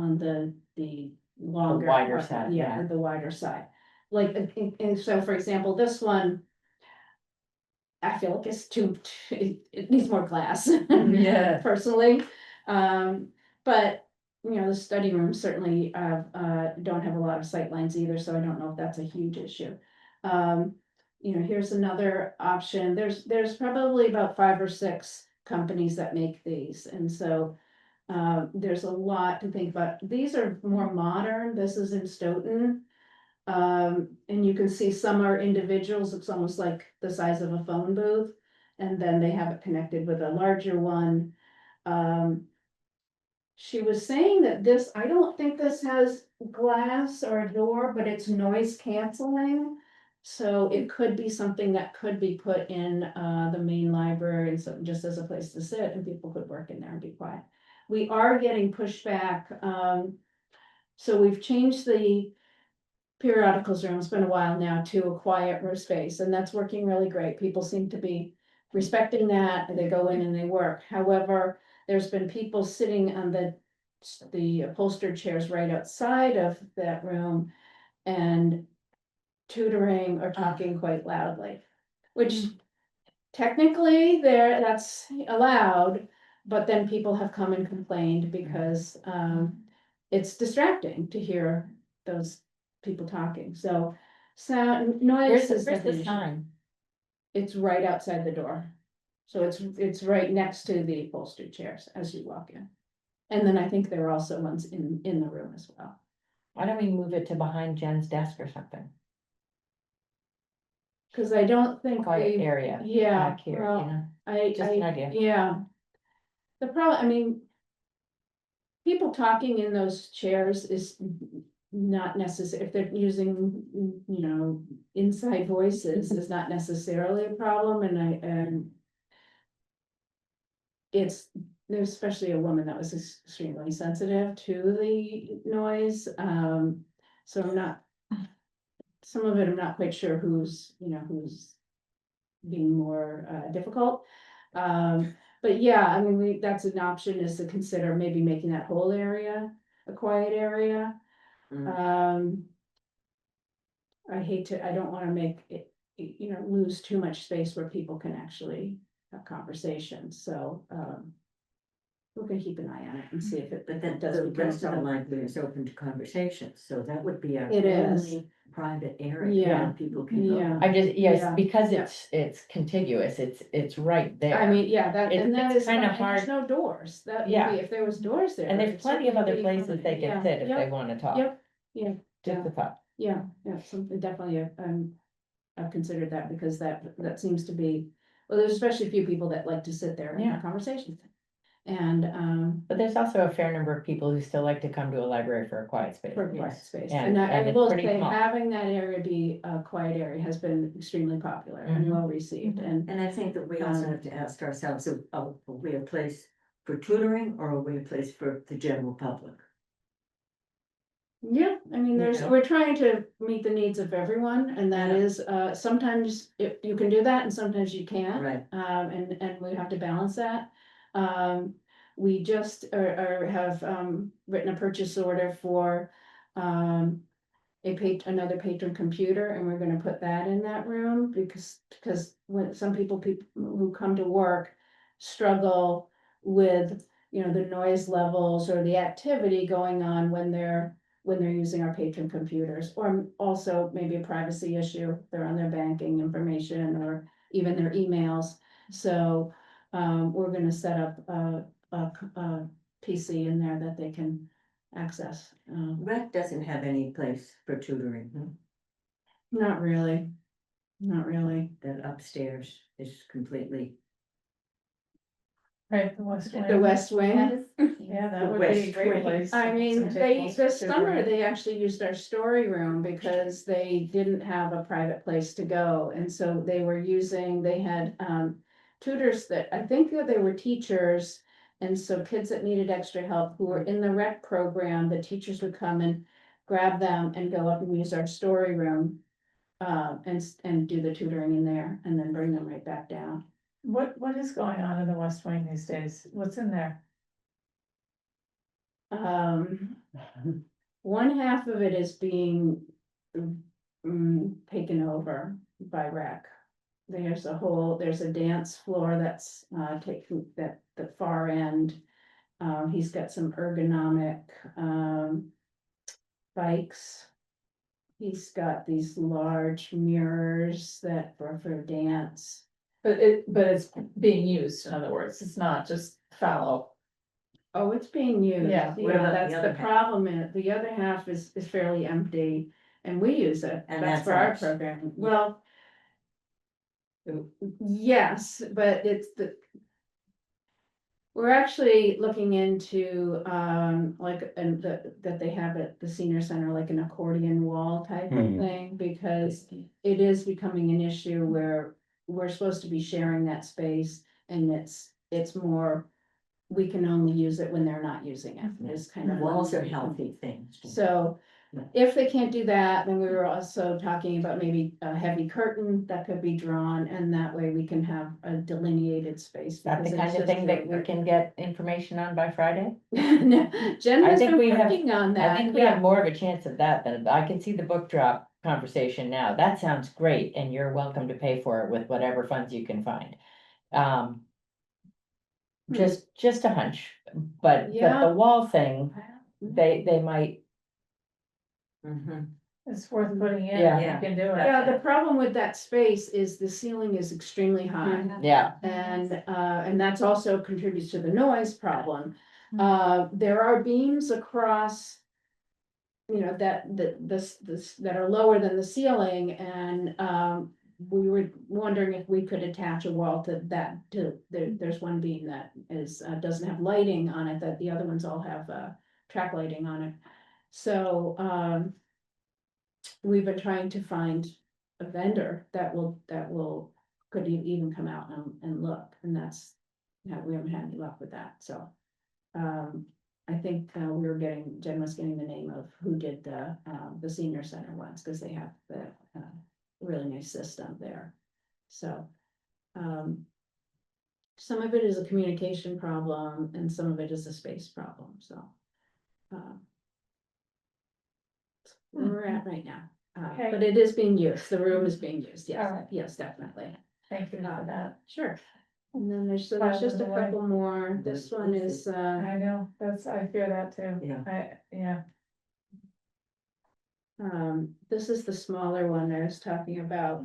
longer. wider side, yeah. The wider side. Like, and so for example, this one. I feel like it's it needs more glass. Yeah. Personally, but. The study rooms certainly don't have a lot of sight lines either, so I don't know if that's a huge issue. Here's another option. There's probably about 5 or 6 companies that make these, and so. There's a lot to think about. These are more modern. This is in Stoughton. And you can see some are individuals. It's almost like the size of a phone booth. And then they have it connected with a larger one. She was saying that this, I don't think this has glass or a door, but it's noise canceling. So it could be something that could be put in the main library, and so just as a place to sit, and people could work in there and be quiet. We are getting pushback. So we've changed the periodicals room, it's been a while now, to a quiet room space, and that's working really great. People seem to be respecting that, and they go in and they work. However, there's been people sitting on the upholstered chairs right outside of that room and tutoring or talking quite loudly, which technically that's allowed, but then people have come and complained because it's distracting to hear those people talking, so sound noise is Where's the definitely. sign? It's right outside the door. So it's right next to the upholstered chairs as you walk in. And then I think there are also ones in the room as well. Why don't we move it to behind Jen's desk or something? Cause I don't think Quiet we, area yeah, back here, you well, know? I, Just an idea. yeah. The problem, I mean. People talking in those chairs is not necessary, if they're using, you know, inside voices is not necessarily a problem, and it's, there's especially a woman that was extremely sensitive to the noise, so I'm not. Some of it, I'm not quite sure who's, you know, who's being more difficult. But yeah, I mean, that's an option, is to consider maybe making that whole area a quiet area. I hate to, I don't wanna make it, you know, lose too much space where people can actually have conversations, so, we're gonna keep an eye on it and see if it. But then does the become a rest of the problem. library is open to conversation, so that would be our It is. only private area Yeah. that people can Yeah. go. I just, yes, Yeah, because yeah. it's contiguous, it's right there. I mean, yeah, that, It's- and that it's is, kinda fine, and there's hard- no doors, that would Yeah. be, if there was doors there. And there's it'd plenty of certainly other be places they fine. can Yeah, sit if they yep, wanna talk. Yep, yeah, Just a thought. yeah, something definitely, I've considered that, because that seems to be, well, there's especially a few people that like to sit there and Yeah. have conversations. And, But there's also a fair number of people who still like to come to a library for a quiet space. for quiet space, And- and I and it's will pretty say, small. having that area be a quiet area has been extremely popular and Mhm. well received, and. And I think that we also have to ask ourselves, are we a place for tutoring or are we a place for the general public? Yeah, I mean, Yeah. we're trying to meet the needs of everyone, and that Yeah. is, sometimes you can do that and sometimes you can't. Right. And we have to balance that. We just have, written a purchase order for, another patron computer, and we're gonna put that in that room, because when some people who come to work struggle with, you know, the noise levels or the activity going on when they're using our patron computers, or also maybe a privacy issue, they're on their banking information or even their emails. So, we're gonna set up a PC in there that they can access. Rec doesn't have any place for tutoring, Not really, not really. that upstairs is completely. Right, the West Wing. The West Wing. Yeah, that The would be a West great Wing. place. I mean, to they, take this most summer, tutoring. they actually used our story room because they didn't have a private place to go, and so they were using, they had, tutors that, I think that they were teachers. And so kids that needed extra help who were in the rec program, the teachers would come and grab them and go up and use our story room. And do the tutoring in there and then bring them right back down. What is going on in the West Wing these days? What's in there? One half of it is being taken over by rec. There's a dance floor that's taken, that the far end. He's got some ergonomic bikes. He's got these large mirrors that for dance. But it's being used, in other words, it's not just fallow. Oh, it's being used. Yeah. What about the That's other the half? problem, the other half is fairly empty, and we use it, And that's that's for our ours. program, well. Yes, but it's the. We're actually looking into, like, and that they have at the senior center, like an accordion wall type of Hmm. thing, because it is becoming an issue where we're supposed to be sharing that space, and it's more, we can only use it when they're not using it, is kind of. Walls are healthy things. So, if they can't do that, then we were also talking about maybe a heavy curtain that could be drawn, and that way we can have a delineated space. That the because kind it's of just thing that really we hard. can get information on by Friday? No, Jen I has think been we have- working on that. I think we have more of a chance of that than, I can see the book drop conversation now. That sounds great, and you're welcome to pay for it with whatever funds you can find. Um. Just a hunch, but Yeah. the wall thing, they might, It's worth putting in, Yeah. you can do it. Yeah, the problem with that space is the ceiling is extremely high. yeah, And that's also contributes to the noise problem. There are beams across. You know, that are lower than the ceiling, and, we were wondering if we could attach a wall to that, there's one beam that is, doesn't have lighting on it, that the other ones all have, track lighting on it. So, we've been trying to find a vendor that could even come out and look, and we haven't had any luck with that, so. I think, Jen was getting the name of who did the senior center ones, because they have the, really nice system there, so. Some of it is a communication problem, and some of it is a space problem, so. Where we're at right now. Okay. But it is being used, the room is being used, yes, Alright. yes, definitely. Thank you for that. Sure. And then there's just a couple more, this one is, I know, I fear that too. Yeah. Yeah. this is the smaller one I was talking about.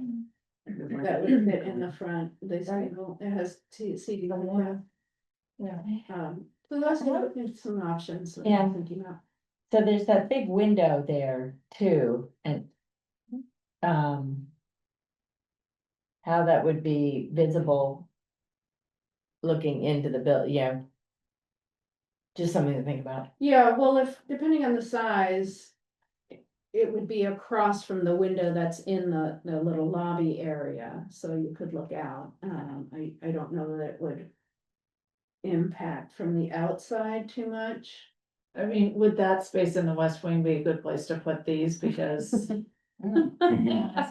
That would fit in the front, this table, it has seating. Yeah. So that's some options that Yeah. I'm thinking about. so there's that big window there too, and. How that would be visible. Looking into the building. Just something to think about. Yeah, well, depending on the size. It would be across from the window that's in the little lobby area, so you could look out. I don't know that it would. Impact from the outside too much. I mean, would that space in the West Wing be a good place to put these, because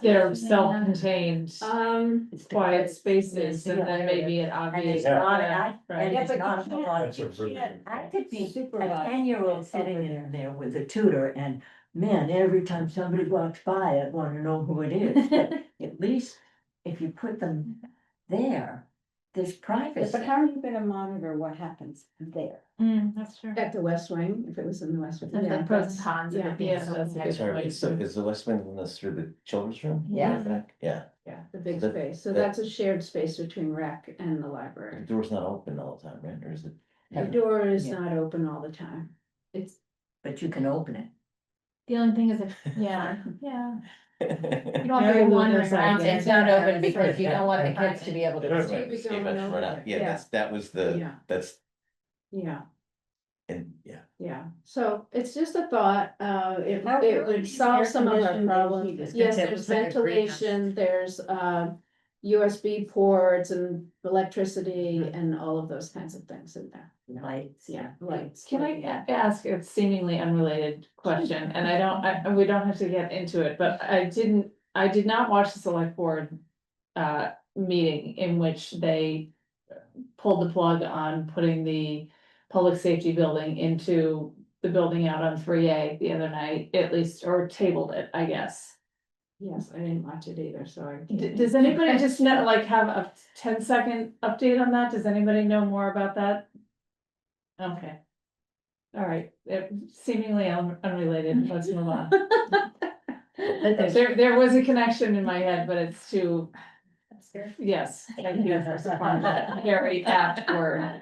they're self-contained, It's the quiet place. spaces, and then maybe it And obvious. it's not, Right. and it's but not you a can't- lot. That's a really good I point. could be a Supervised 10-year-old sitting in there with a tutor, and man, every time somebody walks by, I wanna know who it is. But at least if you put them there, there's privacy. But how are you gonna monitor what happens there? That's true. At the West Wing, if it was in the West Wing. There's Yeah, the pros and that's- cons of yeah, it being yeah, so that's a good connected. Sorry, point. is the West Wing one through the children's room? Yeah. Back? Yeah, Yeah, the big So space, so that- that's a shared space between rec and the the library. door's not open all the time, right, or is it? The door is Yeah. not open all the time. It's, But you can open it. The only thing is, yeah. You don't Very have to go wandering little around. side, It's not open because you don't want the Yeah. kids to be able to. Right, Keep it escape going it, over run out. there. Yeah, Yeah. that was Yeah. that's, yeah. and, yeah. Yeah, so it's just a thought, it How would early is solve air some of our conditioning problems. heaters? Yes, It's there's like a greenhouse. ventilation, there's USB ports and electricity and all of those kinds of things in there. Lights. Yeah, lights. Can I ask a seemingly unrelated question, and we don't have to get into it, but I did not watch the select board. Meeting in which they pulled the plug on putting the public safety building into the building out on 3A the other night, at least, or tabled it, I guess. Yes, I didn't watch it either, so I. can't- Does anybody just know, like, have a 10-second update on that? Does anybody know more about that? Okay. All right, seemingly unrelated, let's move on. There was a connection in my head, but it's too, yes, thank you for supplying that very apt word.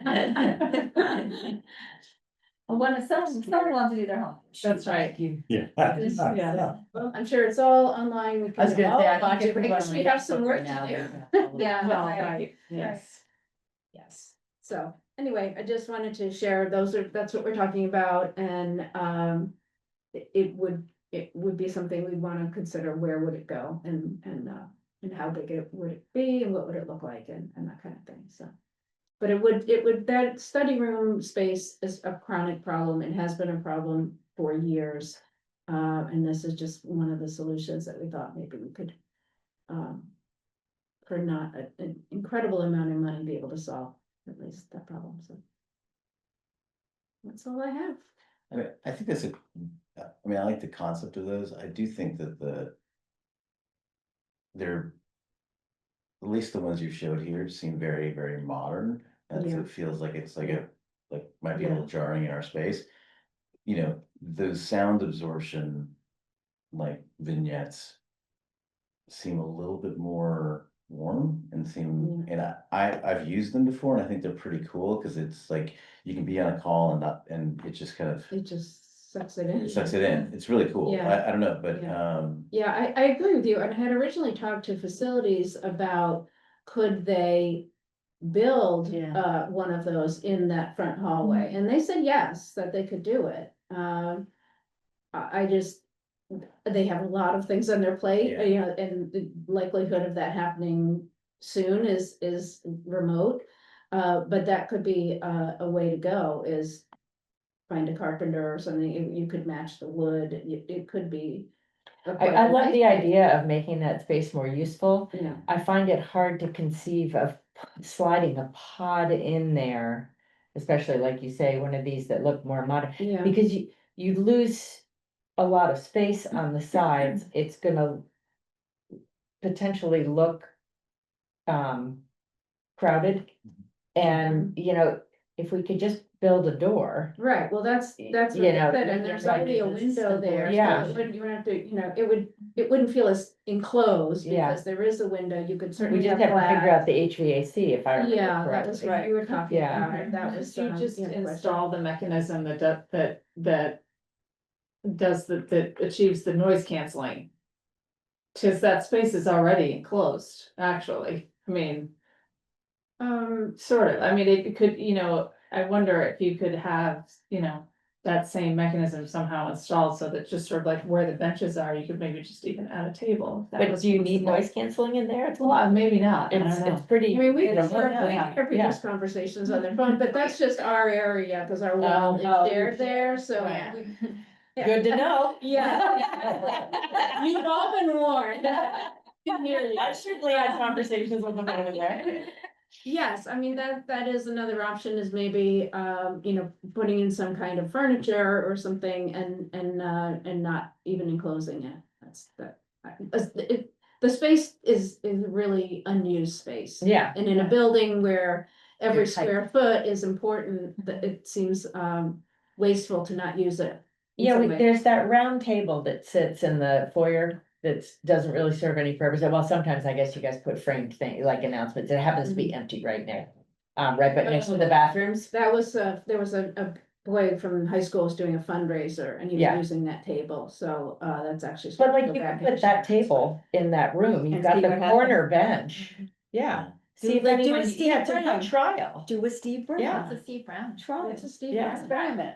Well, when someone wants to do their homework. That's right. Yeah. Yeah. Well, I'm sure it's all online, we I was can gonna all say, I watch think it, everyone because we have some work now, to but- do. Yeah. Well, right, yes. Yes, so anyway, I just wanted to share, that's what we're talking about, and it would be something we'd wanna consider, where would it go, and how big it would it be, and what would it look like, and that kind of thing, so. But it would, that study room space is a chronic problem, it has been a problem for years. And this is just one of the solutions that we thought maybe we could, for not an incredible amount of money, be able to solve at least that problem, so. That's all I have. I mean, I think that's I mean, I like the concept of those. I do think that they're, at least the ones you showed here seem very, very modern. And so Yeah. it feels like it's like might be a little jarring in our space. You know, those sound absorption, like vignettes seem a little bit more warm and seem, and I've used them before and I think they're pretty cool because it's like you can be on a call and not, and it just kind of It just sucks it in. sucks it in. It's really cool. Yeah. I don't know, but Yeah, I agree with you. And I had originally talked to facilities about, could they build Yeah. one of those in that front hallway? And they said yes, that they could do it. I just, they have a lot of things on their plate, Yeah. you know, and the likelihood of that happening soon is remote. But that could be a way to go, is find a carpenter or something, you could match the wood, it could be. I love the idea of making that space more useful. Yeah, I find it hard to conceive of sliding a pod in there. Especially like you say, one of these that look more modern, yeah, because you lose a lot of space on the sides, it's gonna potentially look crowded. And, you know, if we could just build a door. right, well, that's what You they know, said, and there's right, already a it's window simple, there, so yeah. it wouldn't, you wouldn't have to, you know, it wouldn't feel as enclosed, Yeah. because there is a window, you could We certainly just have have to figure glass. out the HVAC if I remember Yeah, that correctly. was what you were talking Yeah. about, and that was. Did you just yeah, question. install the mechanism that does that achieves the noise canceling? Cause that space is already enclosed, actually, I mean, sort of, I mean, it could, you know, I wonder if you could have, you know. That same mechanism somehow installed so that just sort of like where the benches are, you could maybe just even add a table. if that But was do you need possible. noise canceling in there? Well, maybe not, I don't It's know. pretty. I mean, we remote. could Yeah. just conversations on their phone, but that's just our area, cause our wall Oh. is shared there, so. Right. we- Good to know. Yeah. You've all been warned. I certainly had conversations with them over there. Yes, I mean, that is another option, is maybe, you know, putting in some kind of furniture or something and not even enclosing it. That's that. The space is really unused space. Yeah. And in a building where every You're tight. square foot is important, that it seems wasteful to not use it. in Yeah, some way. there's that round table that sits in the foyer that doesn't really serve any purpose. Well, sometimes I guess you guys put framed thing, like announcements. It happens to be empty right now. Right, but next to the bathrooms. That was, there was a boy from high school was doing a fundraiser and he was Yeah. using that table, so, that's actually. But supposed like to go you back could put and that share. table in that room. You've And got see the what corner bench. Yeah. Do See if like- do anyone, a Steve yeah, it's a Brown. good trial. Do a Steve Brown. Yeah. It's a Steve Brown. Try It's it. a Steve Yeah. Brown Experiment.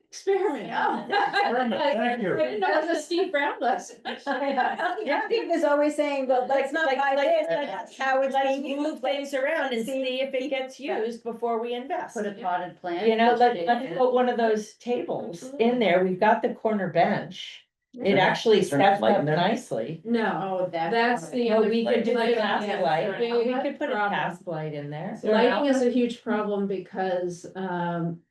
experiment. Oh. Thank you. I didn't know it was a Steve Brown lesson. Yeah, Steve is always saying, well, let's not buy this, that's how it's Let's being move used. things around and see if it gets used before we invest. Put a potted plant. You know, let's put one of those tables in there. We've got the corner bench. It Yeah. actually Is there steps light up in there? nicely. No, Oh, that's the. You know, other we could thing, do a like, task yeah, light. big We could put a problem. task light in there. there an Lighting is a outlet? huge problem because,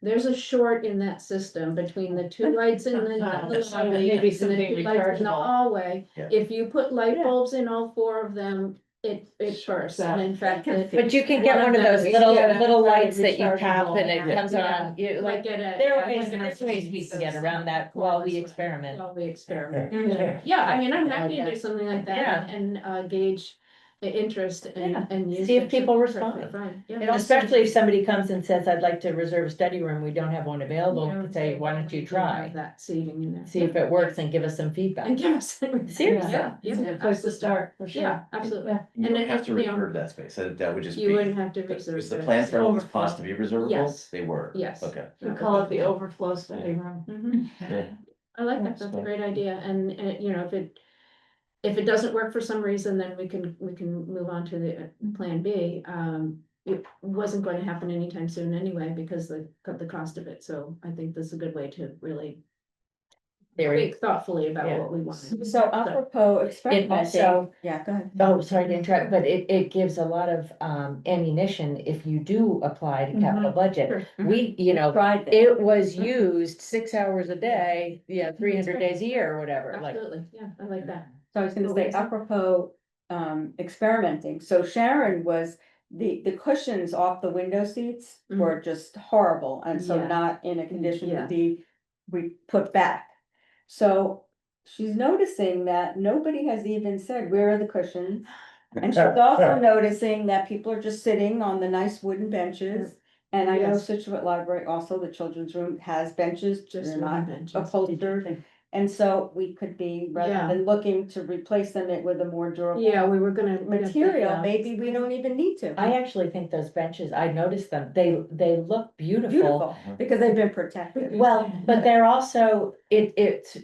there's a short in that system between the two lights in the So lobby maybe and the something two lights in the rechargeable. hallway. Yeah. If you put light Yeah. bulbs in all four of them, it Sure, bursts, so- and in fact, it. But you can get One one of of them those is little get a lights that you rechargeable. tap and it Yeah. comes on, you Like like, get a. there are like ways, an there's ways we can get access around that while we corners. experiment. While we experiment. Yeah, I mean, I'm happy to do something like that Yeah. and gauge the interest Yeah. and use. See if it people to- respond. fine, yeah. And especially if somebody comes and says, I'd like to reserve a study room, we don't have one You available, know, we could say, why don't you have try? That seating in there. See if it works and give us some And feedback. give us. Seriously. Yeah, It's a yeah, good place to absolutely. start, for sure. Yeah, absolutely. Yeah. You And don't it- have to you know, reserve that space. That would just be. You wouldn't have to reserve. Was the that. plan for all these Overflow. pods to be reservable? Yes. They were? Yes. Okay. We call it the overflow study room. Mhm. Yeah. I like that, that's a great idea, and, you know, if it doesn't work for some reason, then we can move on to the plan B. It wasn't going to happen anytime soon anyway, because the cost of it, so I think this is a good way to really theory. think thoughtfully about Yeah. what we want. So apropos experimenting, also- yeah, go ahead. Oh, sorry to interrupt, but it gives a lot of ammunition if you do apply to capital budget. Sure. We, you know, Tried that. it was used 6 hours a day, 300 days a year or whatever, like. Absolutely, yeah, I like that. So I was gonna What say were you saying? apropos, experimenting, so Sharon was, the cushions off the window seats were just horrible, and so Yeah. not in a condition Yeah. to be put back. So she's noticing that nobody has even said, where are the cushions? And she's also noticing that people are just sitting on the nice wooden benches. And I know Yes. Situate Library, also the children's room has benches, Just they're wooden not benches. upholstered. And so we could be, rather Yeah. than looking to replace them with a more durable Yeah, we were gonna. material, maybe we don't even need to. I actually think those benches, I noticed them, they look beautiful. Beautiful, because they've been protected. Well, but they're also, it's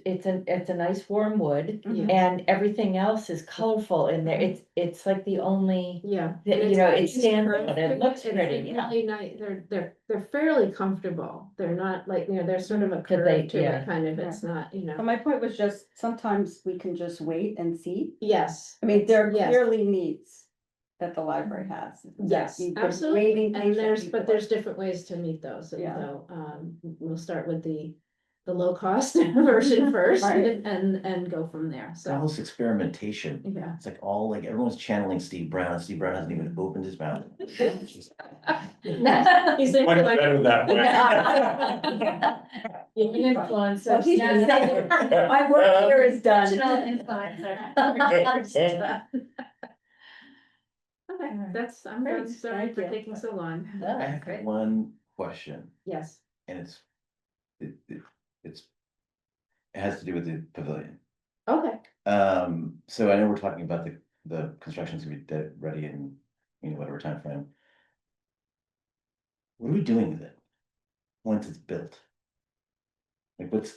a nice warm wood Mhm. and everything else is colorful in there. It's like the only, Yeah. that, and you it's know, got it these stands curves out, to it looks it's pretty, yeah. really nice, they're fairly comfortable, they're not like, there's sort of a Could they- curve to yeah. it, kind of, it's not, But my point was just, sometimes we can just wait and see. Yes. I mean, there are Yes. clearly needs that the library has. that Yes, we've been absolutely, waiting and patiently but for. there's different ways to meet those, and Yeah. so, we'll start with the low cost version first, Right. and go from there, All so, this experimentation, yeah. it's like all like everyone's channeling Steve Brown. Steve Brown hasn't even opened his mouth. He's in Much like- better that way. You can influence. Well, he's just saying, my work here is done. Okay, that's, I'm done, Great, sorry thank for you. taking so long. I have one question, Yes, and it, it's, it has to do with the pavilion. okay, So I know we're talking about the construction's gonna be ready in, whatever timeframe. What are we doing with it? Once it's built? Like, is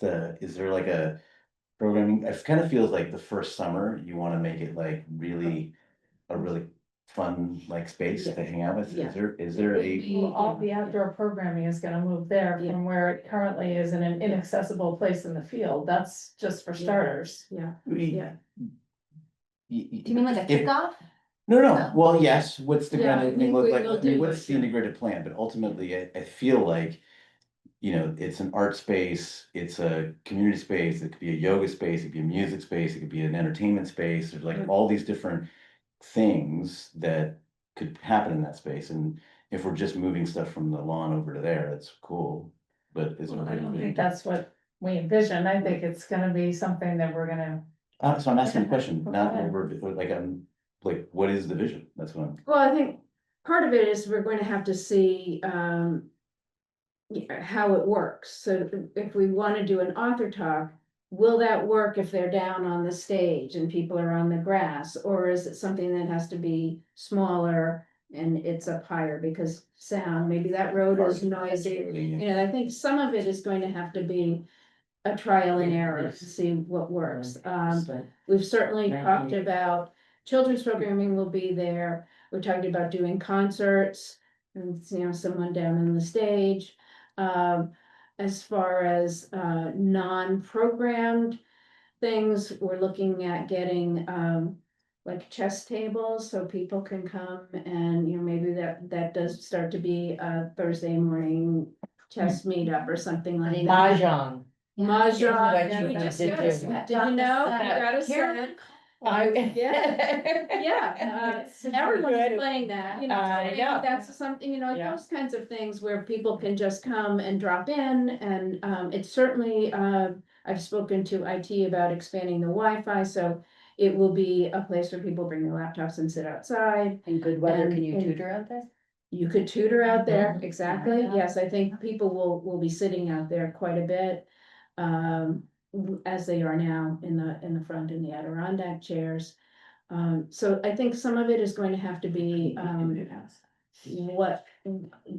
there like a programming, it kind of feels like the first summer, you wanna make it like really, a really fun, like space to hang out with, Yeah. is there a? Well, all the outdoor programming is gonna move there Yeah. from where it currently is in an inaccessible place in the field, that's just for starters. yeah, Yeah. Do you mean like a kickoff? No, well, yes, what's the Yeah, kind I of thing think look we like, will I mean, do what's it, the sure. integrated plan, but ultimately, I feel like. It's an art space, it's a community space, it could be a yoga space, it could be a music space, it could be an entertainment space, there's like all these different. Things that could happen in that space, and if we're just moving stuff from the lawn over to there, that's cool, but is it I don't really? think that's what we envision, I think it's gonna be something that we're gonna. So I'm asking the question, not Okay. over, like, like, what is the vision, that's what I'm. well, I think part of it is we're going to have to see, how it works, so if we wanna do an author talk, will that work if they're down on the stage and people are on the grass, or is it something that has to be smaller and it's up higher because sound, maybe that road is noisy, I think some of it is going to have to be a trial and error to see what works. We've certainly talked about children's programming will be there. We're talking about doing concerts and, someone down on the stage. As far as, non-programmed things, we're looking at getting, like chess tables so people can come and, maybe that does start to be a Thursday morning chess meetup or something like that. Mahjong. Mahjong. What yeah, you we need just to got do. a set. Did you know? We got a set. Yeah, everyone's playing that, I so know. that's something, Yeah. those kinds of things where people can just come and drop in and, it's certainly, I've spoken to IT about expanding the Wi-Fi, so it will be a place where people bring their laptops and sit outside. In good weather, can you tutor out there? You could tutor out there, Mhm. exactly, Yeah. yes, I think people will be sitting out there quite a bit. As they are now in the front in the Adirondack chairs. So I think some of it is going to have to be,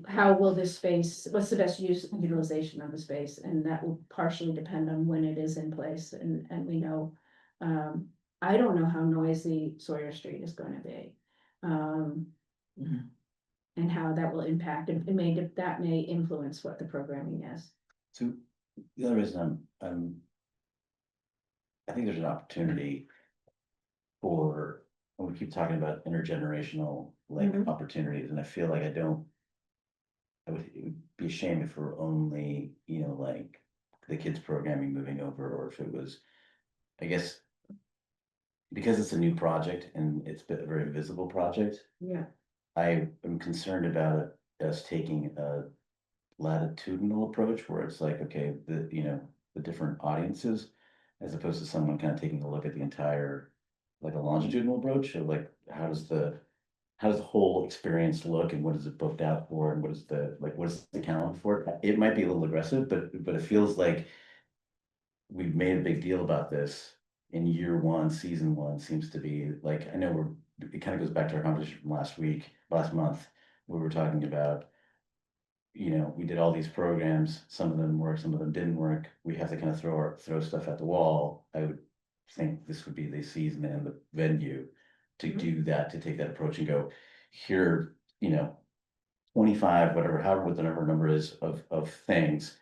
how will this space, what's the best utilization of the space? And that will partially depend on when it is in place, and we know, I don't know how noisy Sawyer Street is gonna be. And how that will impact, that may influence what the programming is. So, the other reason I'm I think there's an opportunity for, when we keep talking about intergenerational like Mhm. opportunities, and I feel like it would be a shame if we're only, like the kids programming moving over, or if it was, I guess, because it's a new project and it's been a very visible project, Yeah. I am concerned about us taking a latitudinal approach where it's like, okay, the different audiences, as opposed to someone kind of taking a look at the entire, like a longitudinal approach of like, how does the whole experience look, and what is it booked out for, and what is the calendar for it? It might be a little aggressive, but it feels like we've made a big deal about this in year one, season one seems to be like, I know it kind of goes back to our conversation from last month, where we were talking about, we did all these programs, some of them worked, some of them didn't work. We have to kind of throw stuff at the wall. I would think this would be the season and the venue to Mhm. do that, to take that approach and go, here, 25, whatever, however, what the number is of things.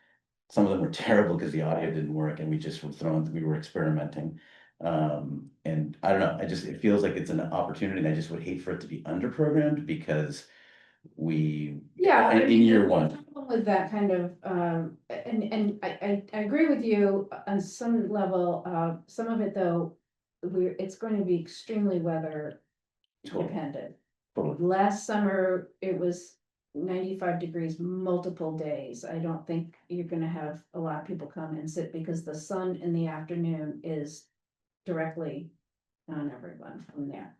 Some of them were terrible because the audio didn't work and we were experimenting. And I don't know, it feels like it's an opportunity, and I just would hate for it to be under-programmed because Yeah, I in mean, year the one. problem with that kind of, and I agree with you on some level, some of it though, it's going to be extremely weather Totally. dependent. Totally. Last summer, it was 95 degrees multiple days. I don't think you're gonna have a lot of people come and sit because the sun in the afternoon is directly on everyone from there.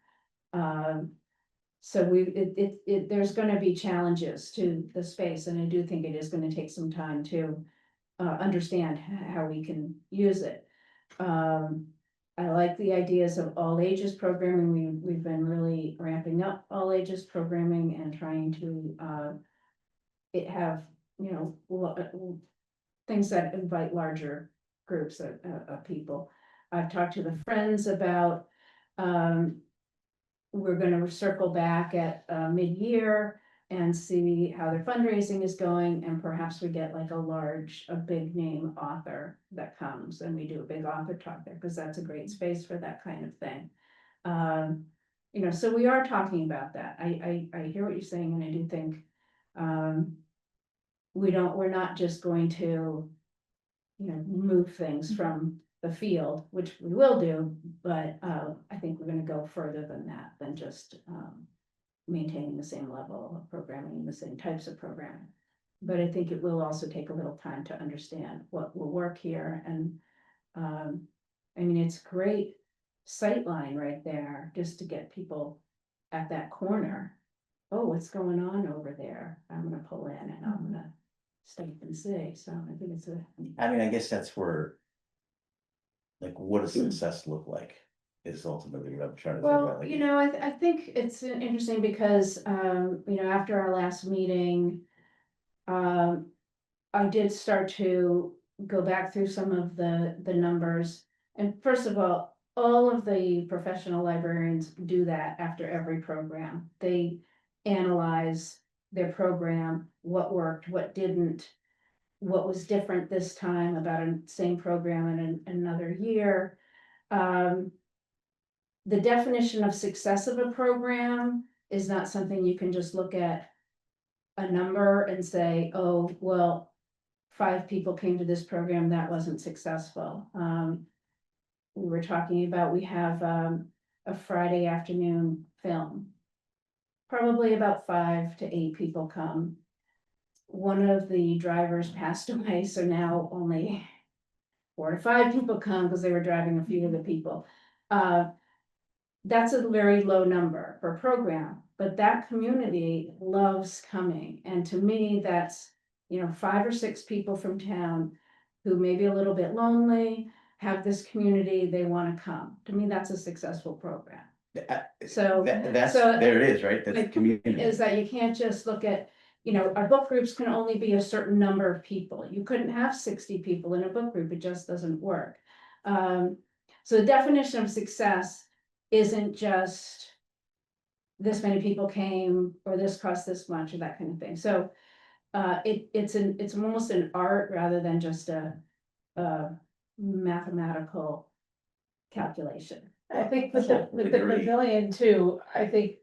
So there's gonna be challenges to the space, and I do think it is gonna take some time to understand how we can use it. I like the ideas of all ages programming. We've been really ramping up all ages programming and trying to it have, things that invite larger groups of people. I've talked to the Friends about, we're gonna circle back at mid-year and see how their fundraising is going, and perhaps we get like a big name author that comes and we do a big author talk there, because that's a great space for that kind of thing. So we are talking about that. I hear what you're saying, and I do think we're not just going to, move things from the field, which we will do, but I think we're gonna go further than that, than just maintaining the same level of programming, the same types of programming. But I think it will also take a little time to understand what will work here, and I mean, it's great sightline right there, just to get people at that corner. Oh, what's going on over there? I'm gonna pull in and I'm gonna stop and see, so I think it's I mean, I guess that's where, like, what does success look like is ultimately what I'm trying to think about. Well, I think it's interesting because, after our last meeting, I did start to go back through some of the numbers. And first of all of the professional librarians do that after every program. They analyze their program, what worked, what didn't, what was different this time about a same program in another year. The definition of success of a program is not something you can just look at a number and say, oh, well, 5 people came to this program, that wasn't successful. We were talking about, we have a Friday afternoon film. Probably about 5 to 8 people come. One of the drivers passed away, so now only 4 to 5 people come because they were driving a few of the people. That's a very low number for a program, but that community loves coming. And to me, that's, 5 or 6 people from town who may be a little bit lonely, have this community, they want to come. To me, that's a successful program. So There it is, right? That's my the community. Is that you can't just look at, our book groups can only be a certain number of people. You couldn't have 60 people in a book group, it just doesn't work. So the definition of success isn't just this many people came, or this cost this much, or that kind of thing. So it's almost an art rather than just a mathematical calculation. I think with the Agree. pavilion too, I think.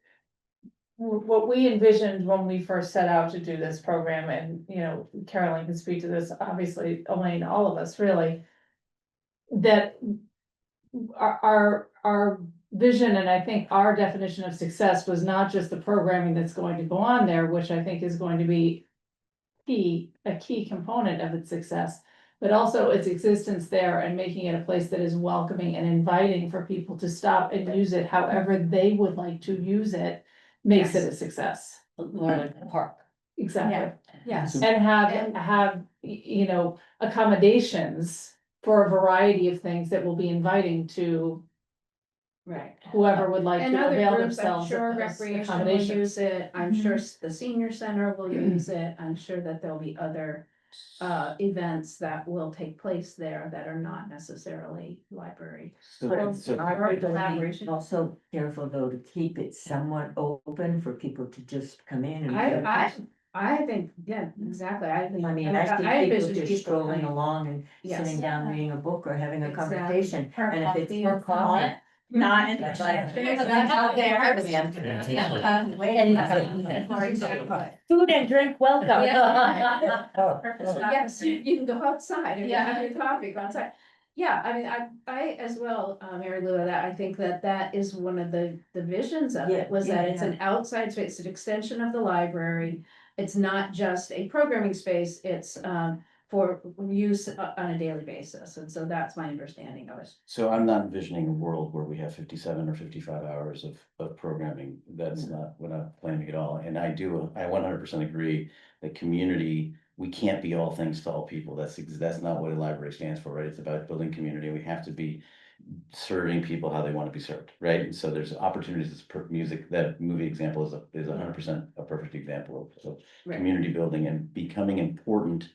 What we envisioned when we first set out to do this program, and, you know, Carolyn can speak to this, obviously, Elaine, all of us, really. That our vision, and I think our definition of success was not just the programming that's going to go on there, which I think is going to be. A key component of its success, but also its existence there and making it a place that is welcoming and inviting for people to stop and use it however they would like to use it. Makes it a success. More like a park. Exactly. Yes. And have, you know, accommodations for a variety of things that will be inviting to Right. whoever would like And to other avail groups, I'm themselves sure of those recreation will accommodations. use it, I'm sure the senior center will use it, I'm sure that there'll be other. Events that will take place there that are not necessarily library. So Are collaboration. also careful though to keep it somewhat open for people to just come in and. I think, yeah, exactly, I think. I mean, I see people envision just strolling coming. along and Yes. sitting down reading a book or having a Exactly. conversation, Or and if it's coffee for and coffee. Not in Like, out there. Food and drink welcome. Yes, you can go outside, if you Yeah. have your coffee, go outside. Yeah, I mean, I as well, Mary Lou, that I think that is one of the visions of it, was that it's an outside space, an extension of the library. It's not just a programming space, it's for use on a daily basis, and so that's my understanding of it. So I'm not envisioning a world where we have 57 or 55 hours of programming. That's not what I'm planning at all. And I 100% agree that community, we can't be all things to all people. That's not what a library stands for, right? It's about building community. We have to be serving people how they want to be served, right? And so there's opportunities for music. That movie example is 100% a perfect example of Right. community building and becoming important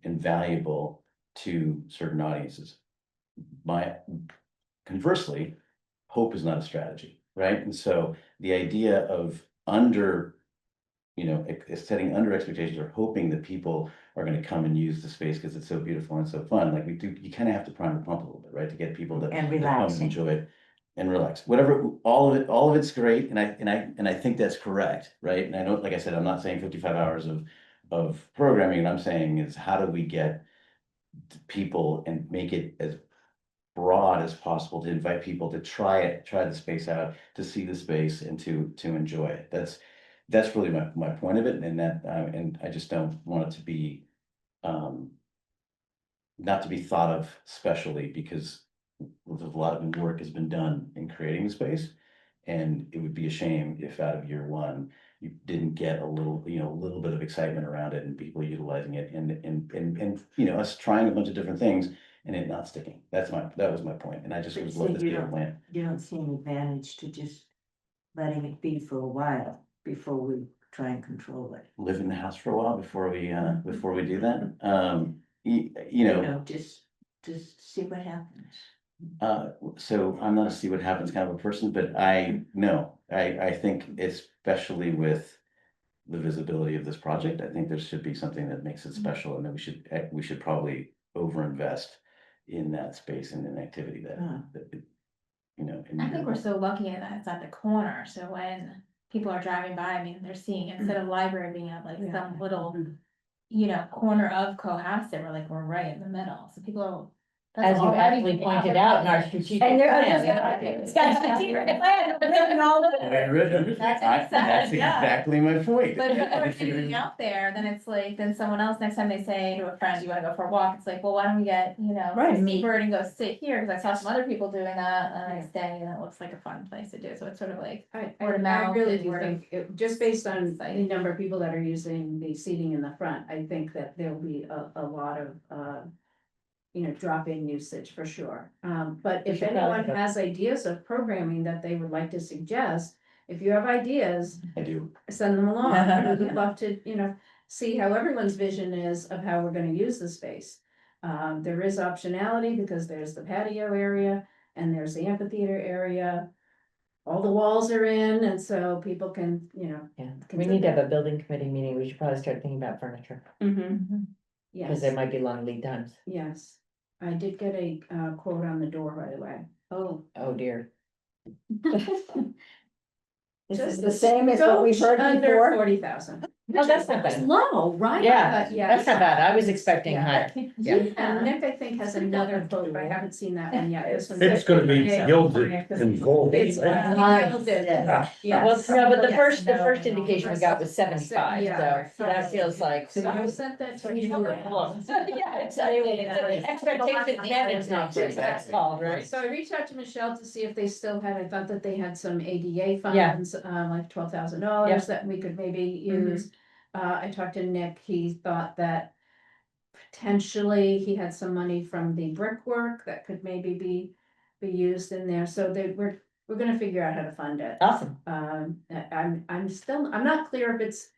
and valuable to certain audiences. Conversely, hope is not a strategy, right? And so the idea of setting under expectations or hoping that people are going to come and use the space because it's so beautiful and so fun, like you kind of have to prime the pump a little bit, right? To get people to And come and relaxing. enjoy it and relax. Whatever, all of it's great, and I think that's correct, right? And I know, like I said, I'm not saying 55 hours of programming. What I'm saying is, how do we get people and make it as broad as possible to invite people to try the space out, to see the space and to enjoy it. That's really my point of it, and and I just don't want it to be not to be thought of specially, because a lot of work has been done in creating the space. And it would be a shame if out of year one, you didn't get a little bit of excitement around it and people utilizing it and us trying a bunch of different things and it not sticking. That was my point. And I just But would so love to see you a don't- plan. You don't see any advantage to just letting it be for a while before we try and control it. Live in the house for a while before we do that. Just see what happens. So I'm not a see what happens kind of a person, but I think especially with the visibility of this project, I think there should be something that makes it special, and that we should probably overinvest in that space and an activity that I think we're so lucky that it's at the corner, so when people are driving by, I mean, they're seeing, instead of library being at like some little, corner of Cohasset, we're right in the middle, so people. As you aptly pointed out in our strategic And plan. it's got strategic plan, written all over. That's exactly my point. But if people are sitting out there, then it's like, then someone else, next time they say to a friend, you wanna go for a walk, it's like, well, why don't we get, Right. some bird and go sit here, cause I saw some other people doing that, and I stay, and it looks like a fun place to do, so it's sort of like. Word of I mouth really and do word of think, just based on the sight. number of people that are using the seating in the front, I think that there'll be a lot of, drop-in usage for sure. But if anyone has ideas of programming that they would like to suggest, if you have ideas, I do. send them along. We'd love to, see how everyone's vision is of how we're gonna use the space. There is optionality because there's the patio area and there's the amphitheater area. All the walls are in, and so people can, Yeah, we need to have a building committee meeting. We should probably start thinking about furniture, Mm-hmm. because there might be long lead times. Yes, I did get a quote on the door, by the way. Oh. Oh, dear. This is Just the same as what we've heard under before. 40,000. No, that's not bad. Low, right? Yeah, But yeah, that's not bad. I was expecting yeah. higher. Yeah. And Nick, I think, has another quote, but I haven't seen that one yet. This one's- It's gonna be Yeah. gilded in gold. It's right? gilded, Yeah. yes. Well, no, but the Yes. first indication we got was 75, Yeah. so that feels like. So you sent that to me. Yeah, exactly. Expectation management, that's called, right? So I reached out to Michelle to see if they still had, I thought that they had some ADA Yeah. funds, like $12,000 that we could maybe use. I talked to Nick, he thought that potentially he had some money from the brickwork that could maybe be used in there, so we're gonna figure out how to fund it. Awesome. I'm not clear if it's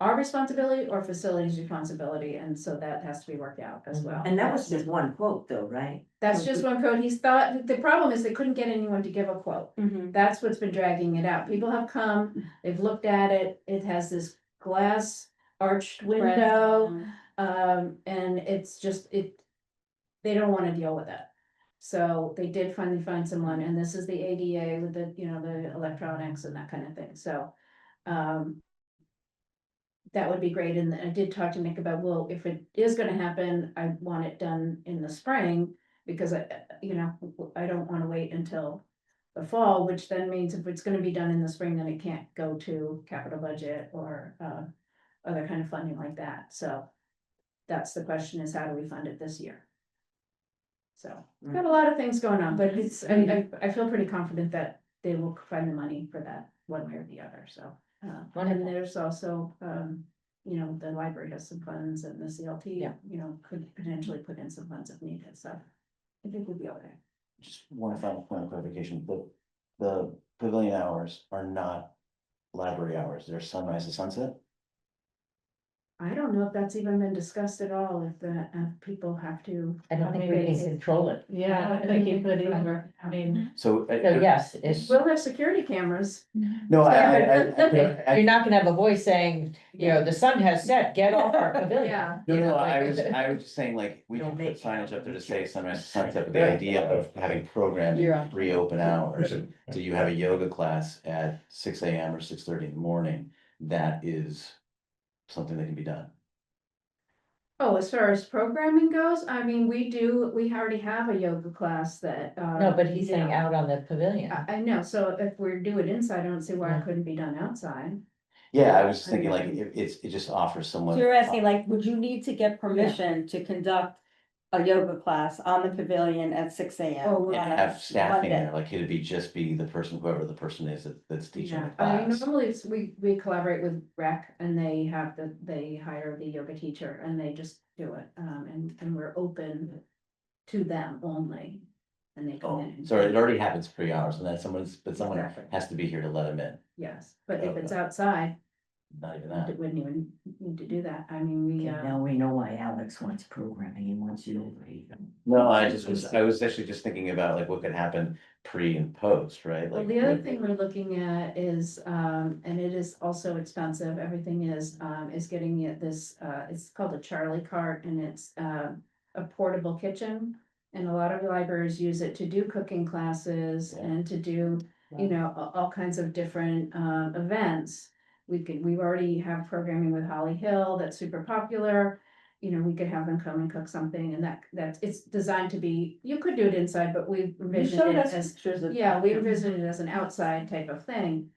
our responsibility or facilities responsibility, and so that has to be worked out as well. And that was just one quote though, right? That's just one quote. He's thought, the problem is they couldn't get anyone to give a quote. Mhm. That's what's been dragging it out. People have come, they've looked at it, it has this glass arched window, and it's just, they don't wanna deal with it. So they did finally find someone, and this is the ADA with the, the electronics and that kind of thing, so, that would be great, and I did talk to Nick about, well, if it is gonna happen, I want it done in the spring, because I don't wanna wait until the fall, which then means if it's gonna be done in the spring, then it can't go to capital budget or, other kind of funding like that, so that's the question, is how do we fund it this year? So, got a lot of things going on, but it's, I feel pretty confident that they will find the money for that one way or the other, so. And Wonderful. there's also, the library has some funds, and the CLT, Yeah. could potentially put in some funds if needed, so I think we'll be okay. Just one final point of clarification, the pavilion hours are not library hours, they're sunrise to sunset. I don't know if that's even been discussed at all, if people have to. I don't think we can control it. Yeah, I think you could either, I mean, So. So yes, it's, We'll have security cameras. No, you're not gonna have a voice saying, the sun has set, get off our pavilion. Yeah. No, You know, no, like- I was just saying, like, we can Don't put make- signage up there to say sunrise to sunset, but the idea of having programming You're on. reopen hours. So you have a yoga class at 6 AM or 6:30 in the morning, that is something that can be done. Oh, as far as programming goes, I mean, we already have a yoga class that. No, but he's saying out on the pavilion. I know, so if we're doing inside, I don't see why Yeah. it couldn't be done outside. Yeah, I was just thinking I like, it just offers someone. So you're asking like, would you need to get permission to conduct a yoga class on the pavilion at 6 AM? Oh, And on a have staffing Monday? there, like, it'd be just be the person, whoever the person is that's teaching the Yeah, I mean, class. normally we collaborate with rec, and they hire the yoga teacher, and they just do it, and we're open to them only. And they come Oh, in. so it already happens pre-hours, and then someone Exactly. has to be here to let them in, Yes, but if it's Okay. outside, not even we that. wouldn't even need to do that, I mean, we, Okay, now we know why Alex wants programming, he wants you over. No, I was actually just thinking about like what could happen pre and post, right? well, Like, the other what- thing we're looking at is, and it is also expensive, everything is getting it this, it's called a Charlie cart, and it's, a portable kitchen. And a lot of libraries use it to do cooking classes Yeah. and to do, all kinds of different, events. We already have programming with Holly Hill that's super popular. We could have them come and cook something, and it's designed to be, you could do it inside, but we You envisioned showed it us as, pictures of. yeah, we envisioned it as an outside type of thing.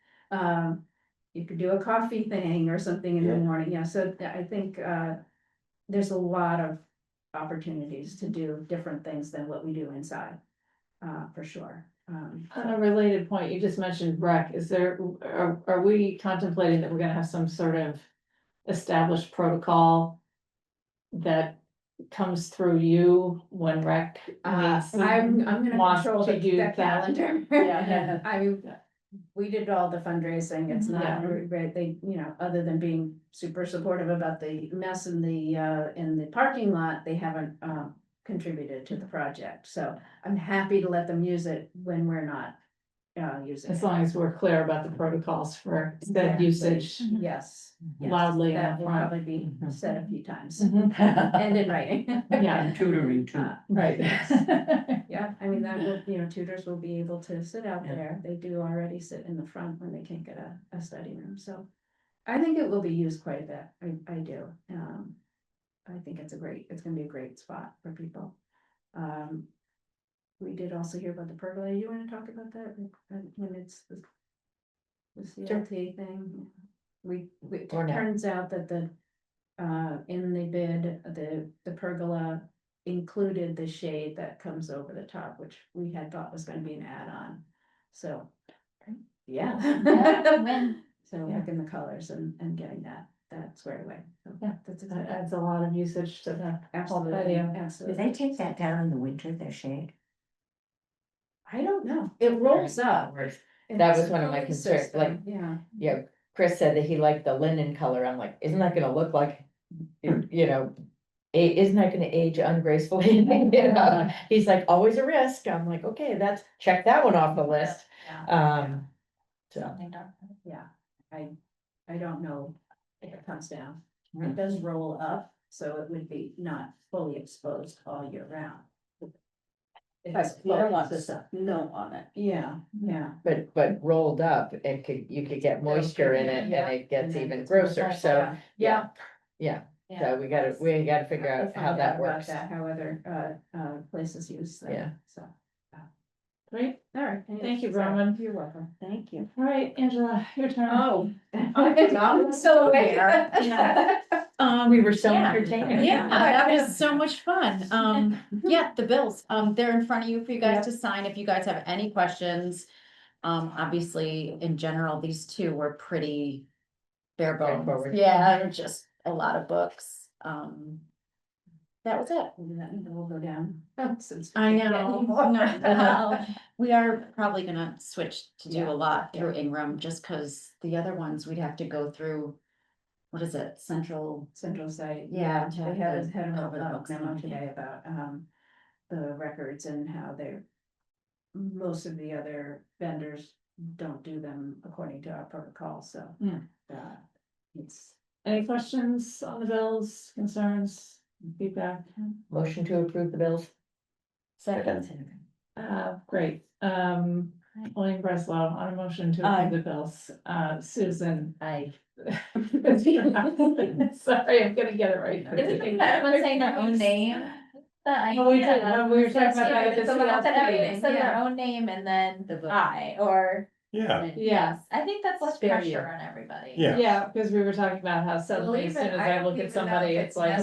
You could do a coffee thing or something in the Yeah. morning, yeah, so I think, there's a lot of opportunities to do different things than what we do inside, for sure. on a related point, you just mentioned rec, are we contemplating that we're gonna have some sort of established protocol that comes through you when rec meets? I'm gonna wants control to the do that. calendar. Yeah. We did all the fundraising, it's not, Yeah. they, other than being super supportive about the mess in the parking lot, they haven't, contributed to the project, so I'm happy to let them use it when we're not using As it. long as we're clear about the protocols for said Exactly. usage Yes. yes, loudly in That the will front. probably be said a few times, Mhm. and in writing. Yeah, And tutoring too. right. Yeah, I mean, that will, tutors will be able to sit out Yeah. there. They do already sit in the front when they can't get a study room, so. I think it will be used quite a bit. I do. I think it's gonna be a great spot for people. We did also hear about the pergola. You wanna talk about that when it's the CLT thing? It Or not. turns out that in the bid, the pergola included the shade that comes over the top, which we had thought was gonna be an add-on. So, yeah. When, So looking the colors and getting that squared away. So Yeah, that's That exciting. adds a lot of usage to the whole Absolutely, patio. Do absolutely. they take that down in the winter, their shade? I don't know. It rolls up. That was one of my concerns, like, Yeah. yeah, Chris said that he liked the linen color, I'm like, isn't that gonna look like, you know, isn't that gonna age ungracefully? You know, he's like, always a risk, I'm like, okay, that's, check that one off the list, so. something dark. Yeah, I don't know if it comes down. It does roll up, so it would be not fully exposed all year round. It's You don't want the the stuff. snow on it. Yeah, yeah. But rolled up, you could get moisture in it Yeah, and it gets and then even it's more grosser, colorful, so, yeah. yeah. So we gotta figure We'll out how find that about works. that, how other places use them. Yeah. So, Great, all right. Thank you, Sorry. Roman. You're welcome. Thank you. all right, Angela, your turn. Oh, I'm still aware. We were so Yeah. entertaining. Yeah, that was so much fun. Yeah, the bills, they're in front of you for you guys to sign if you guys have any questions. Obviously, in general, these two were pretty bare bones. Straightforward. Yeah, they're just a lot of books. That was it. We'll go down. Since we I can't get know. any more. Well, we are probably gonna switch to do Yeah, a lot through Ingram, just cause the other ones we'd have to go through. What is it, Central? Central site. Yeah, to They have had over the a books. memo today about the records and how most of the other vendors don't do them according to our protocol, so. Yeah. It's, Any questions on the bills, concerns, feedback? Motion to approve the bills. Second. Great, William Breslow on a motion to Aye. approve the bills, Susan. I, Sorry, I'm gonna get it right. Everyone saying their own name. Oh, we did, when we were talking about Yeah, the so when I said everyone CLT. said their Yeah. own name and then The vote. I, or, Yeah, Yeah, yes, I think that's less Spare pressure you. on everybody. yeah. yeah, because we were talking about how suddenly, as soon as I look at somebody, it's like,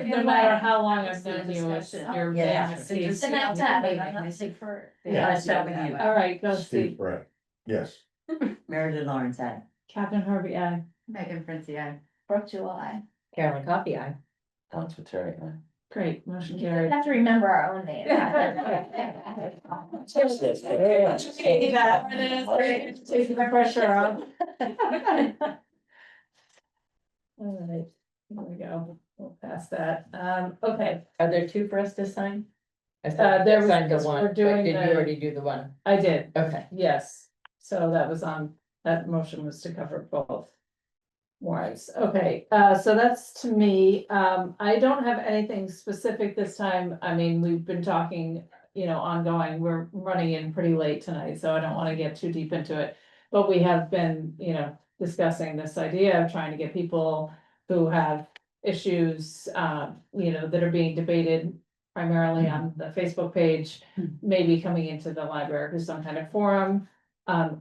no matter how long I've known you, it's your Yeah. name is Steve. And that's that, like, I'm not sick for. Yeah. I'll start with you. All right, go Steve Steve. Brett, yes. Meredith Lawrence, I. Captain Harvey, aye. Megan Princey, I. Brooke July. Carolyn Coffee, I. Alex Viteri, Great, motion We carried. have to remember our own name. Taking the pressure off. All right, here we go, we'll pass that, okay, Are there two for us to sign? I there was- signed the we're one, but doing did you the- already do the one? I did, Okay. yes, so that was that motion was to cover both. Warrants, okay, so that's to me, I don't have anything specific this time, I mean, we've been talking, ongoing, we're running in pretty late tonight, so I don't wanna get too deep into it. But we have been, discussing this idea of trying to get people who have issues, that are being debated primarily on the Facebook page, maybe coming into the library for some kind of forum.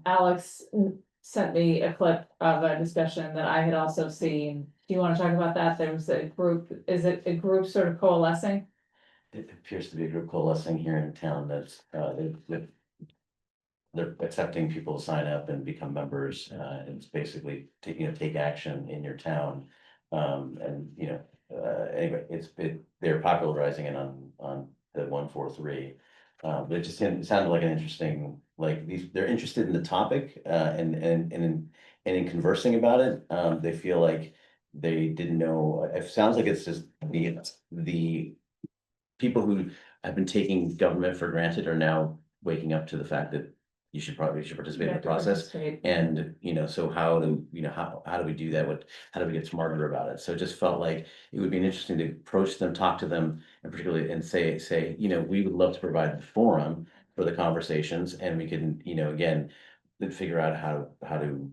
Alex sent me a clip of a discussion that I had also seen. Do you wanna talk about that? There was a group, is it a group sort of coalescing? It appears to be a group coalescing here in town that's, they're accepting people to sign up and become members, it's basically take action in your town. Anyway, they're popularizing it on the 143. But it sounded like an interesting, they're interested in the topic, and in conversing about it, they feel like they didn't know, it sounds like it's just the people who have been taking government for granted are now waking up to the fact that you should participate in Yeah, the process. participate. And, so how do, how do we do that? How do we get smarter about it? So it just felt like it would be interesting to approach them, talk to them, and particularly, and say, we would love to provide the forum for the conversations, and we can, again, then figure out how to.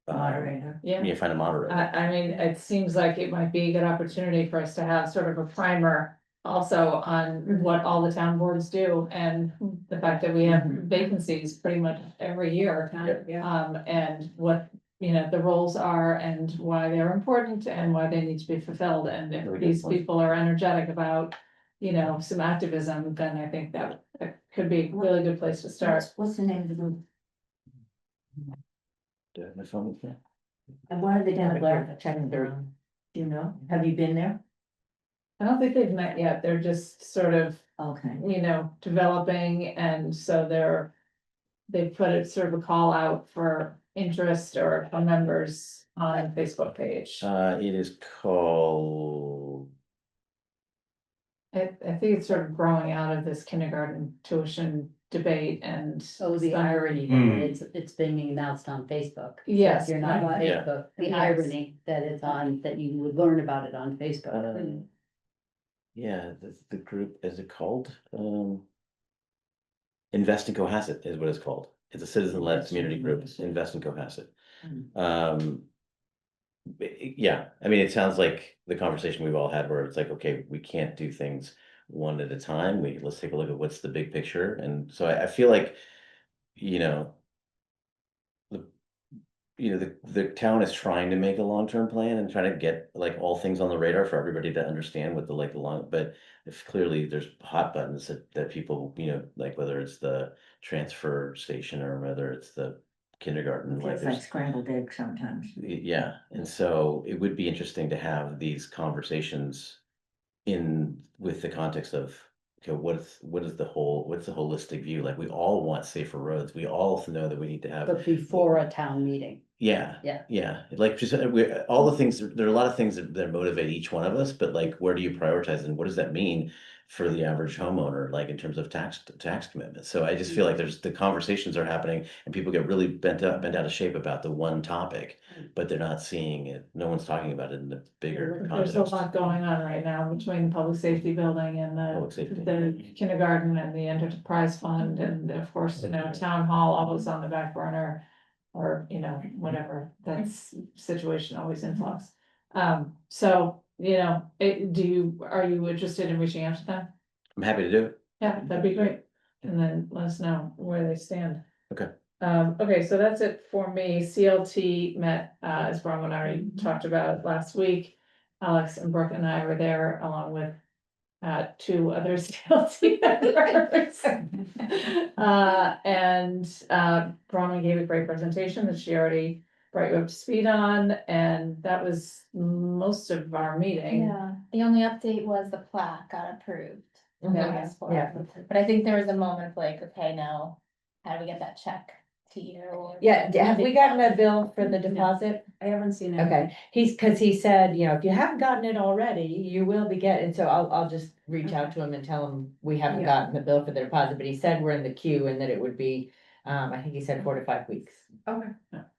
Moderator. Yeah. Find a moderator. I mean, it seems like it might be a good opportunity for us to have sort of a primer also on what all the town boards do, and the fact that we have vacancies pretty much every year. And what, the roles are and why they're important and why they need to be fulfilled, and if Really good these point. people are energetic about, some activism, then I think that could be a really good place to start. What's the name of the group? Do I have my phone with me? And what are the demographics? Do you know? Have you been there? I don't think they've met yet, they're just sort of, Okay. developing, and so they put it sort of a call out for interest or for members on Facebook page. It is called, I think it's sort of growing out of this kindergarten tuition debate and. Oh, the some- irony that it's being announced on Facebook. Yes. If you're not on Yeah. Facebook, the Yes. irony that it's on, that you would learn about it on Facebook. yeah, the group, is it called? Invest in Cohasset is what it's called. It's a citizen-led Invest in community group, Cohasset. Invest in Cohasset. Mm. Yeah, I mean, it sounds like the conversation we've all had where it's like, okay, we can't do things one at a time. Let's take a look at what's the big picture. And so I feel like, the the town is trying to make a long-term plan and trying to get like all things on the radar for everybody to understand what the long, but if clearly there's hot buttons that people, like whether it's the transfer station or whether it's the kindergarten, like It's like there's. scrambled eggs sometimes. Yeah, and so it would be interesting to have these conversations with the context of, okay, what's the holistic view? Like, we all want safer roads. We all know that we need to have. But before a town meeting. Yeah. Yeah. Yeah, like just all the things, there are a lot of things that motivate each one of us, but like, where do you prioritize and what does that mean for the average homeowner, like in terms of tax commitment? So I just feel like the conversations are happening and people get really bent out of shape about the one topic, but they're not seeing it. No one's talking about it in the bigger There's context. a lot going on right now between the public safety building and Public safety. the kindergarten and the enterprise fund, and of course, town hall always on the back burner. Or, whatever, that's situation always in flux. So, are you interested in reaching out to them? I'm happy to do it. Yeah, that'd be great. And then let us know where they stand. Okay. Okay, so that's it for me. CLT met, as Bronwyn already talked about last week. Alex and Brooke and I were there along with two other CLT members. Bronwyn gave a great presentation that she already brought you up to speed on, and that was most of our meeting. Yeah, the only update was the plaque got approved. Yeah. Yeah. But I think there was a moment of like, okay, now, how do we get that check to you? Or- Yeah, have we gotten a bill for the deposit? I haven't seen it. Okay, cause he said, if you haven't gotten it already, you will be getting, so I'll just reach out to him and tell him we haven't Yeah. gotten the bill for the deposit, but he said we're in the queue and that it would be, I think he said 4 to 5 weeks. Okay.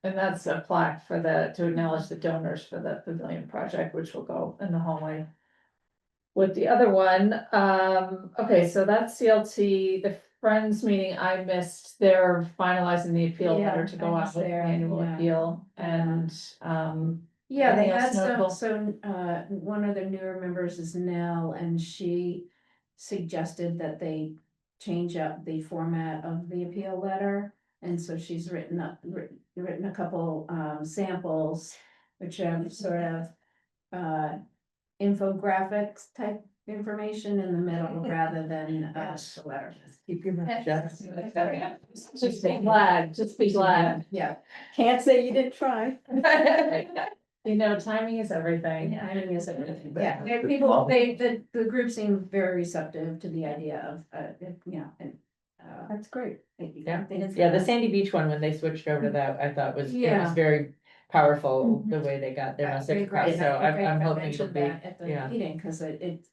And that's a plaque to acknowledge the donors for the pavilion project, which will go in the hallway. With the other one, okay, so that's CLT, the Friends meeting I missed, they're finalizing the appeal Yeah, letter to go I out was with the there, annual yeah. appeal, and, Yeah, they Anything had else notable? one of the newer members is Nell, and she suggested that they change up the format of the appeal letter. And so she's written a couple, samples, which are sort of, infographics type information in the middle rather than, the letter. Keep your mouth shut. just be glad, Yeah. Can't say you didn't try. Timing is everything. Timing is everything. But- Yeah, the group seemed very receptive to the idea of, and. That's great. Yeah. I think it's Yeah, the gonna- Sandy Beach one, when they switched over to that, I thought it was Yeah. very powerful, Mhm. the way they got their I message agree, across, and so I think I'm I hoping it'll mentioned be, that at the yeah. meeting, cause it,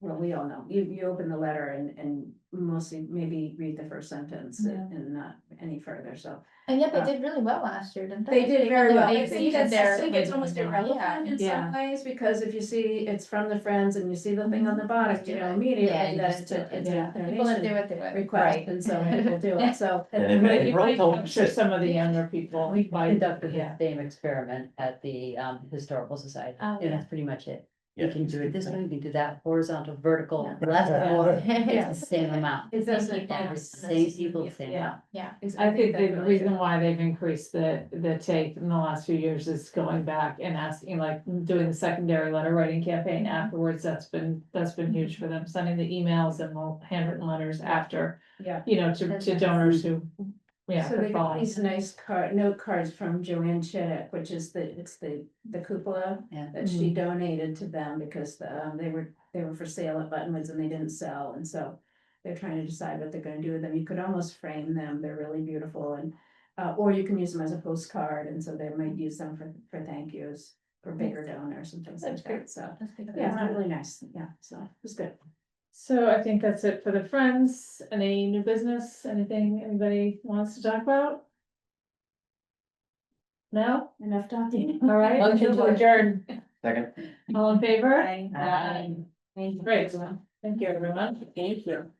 well, we all know, you open the letter and mostly maybe read the first sentence and not any further, so. And yet they did really well last year, didn't They they? did very well. They I think exceeded that's, I their. think it's almost Yeah. irrelevant in Yeah. some ways, because if you see it's from the Friends and you see the thing on the bottom, you know, immediately Yeah, you that just it's a, do it. it's Yeah. a People that do donation it, do it. request, Right. and so people do it, so. And It might, it probably might told them capture to- some of the younger people. We by- conducted the yeah. same experiment at the Historical Society, Oh, and yeah. that's pretty much it. Yeah. You can do it this way, you can do that horizontal, vertical, Yeah. the last quarter, Yeah. it's the same amount. It doesn't. Same people. yeah, The same people, same Yeah. amount. Yeah. I think that the really reason should- why they've increased the take in the last few years is going back and asking, like, doing the secondary letter writing campaign afterwards. That's been huge for them, sending the emails and the handwritten letters after, Yeah. you know, to donors who, yeah. So they got follow. these nice note cards from Joanne Chittick, which is it's the cupola Yeah. that she donated to them because they were for sale at Buttonwoods and they didn't sell, and so they're trying to decide what they're gonna do with them. You could almost frame them, they're really beautiful, and or you can use them as a postcard, and so they might use them for thank yous for bigger donors and things like That's great. that, so. That's good. Yeah, it's really nice, yeah, so it was good. So I think that's it for the Friends. Any new business, anything anybody wants to talk about? No? Enough talking. All right. Motion to adjourn. Second. All in favor? Aye. Aye. Great, thank you, everyone. Thank you.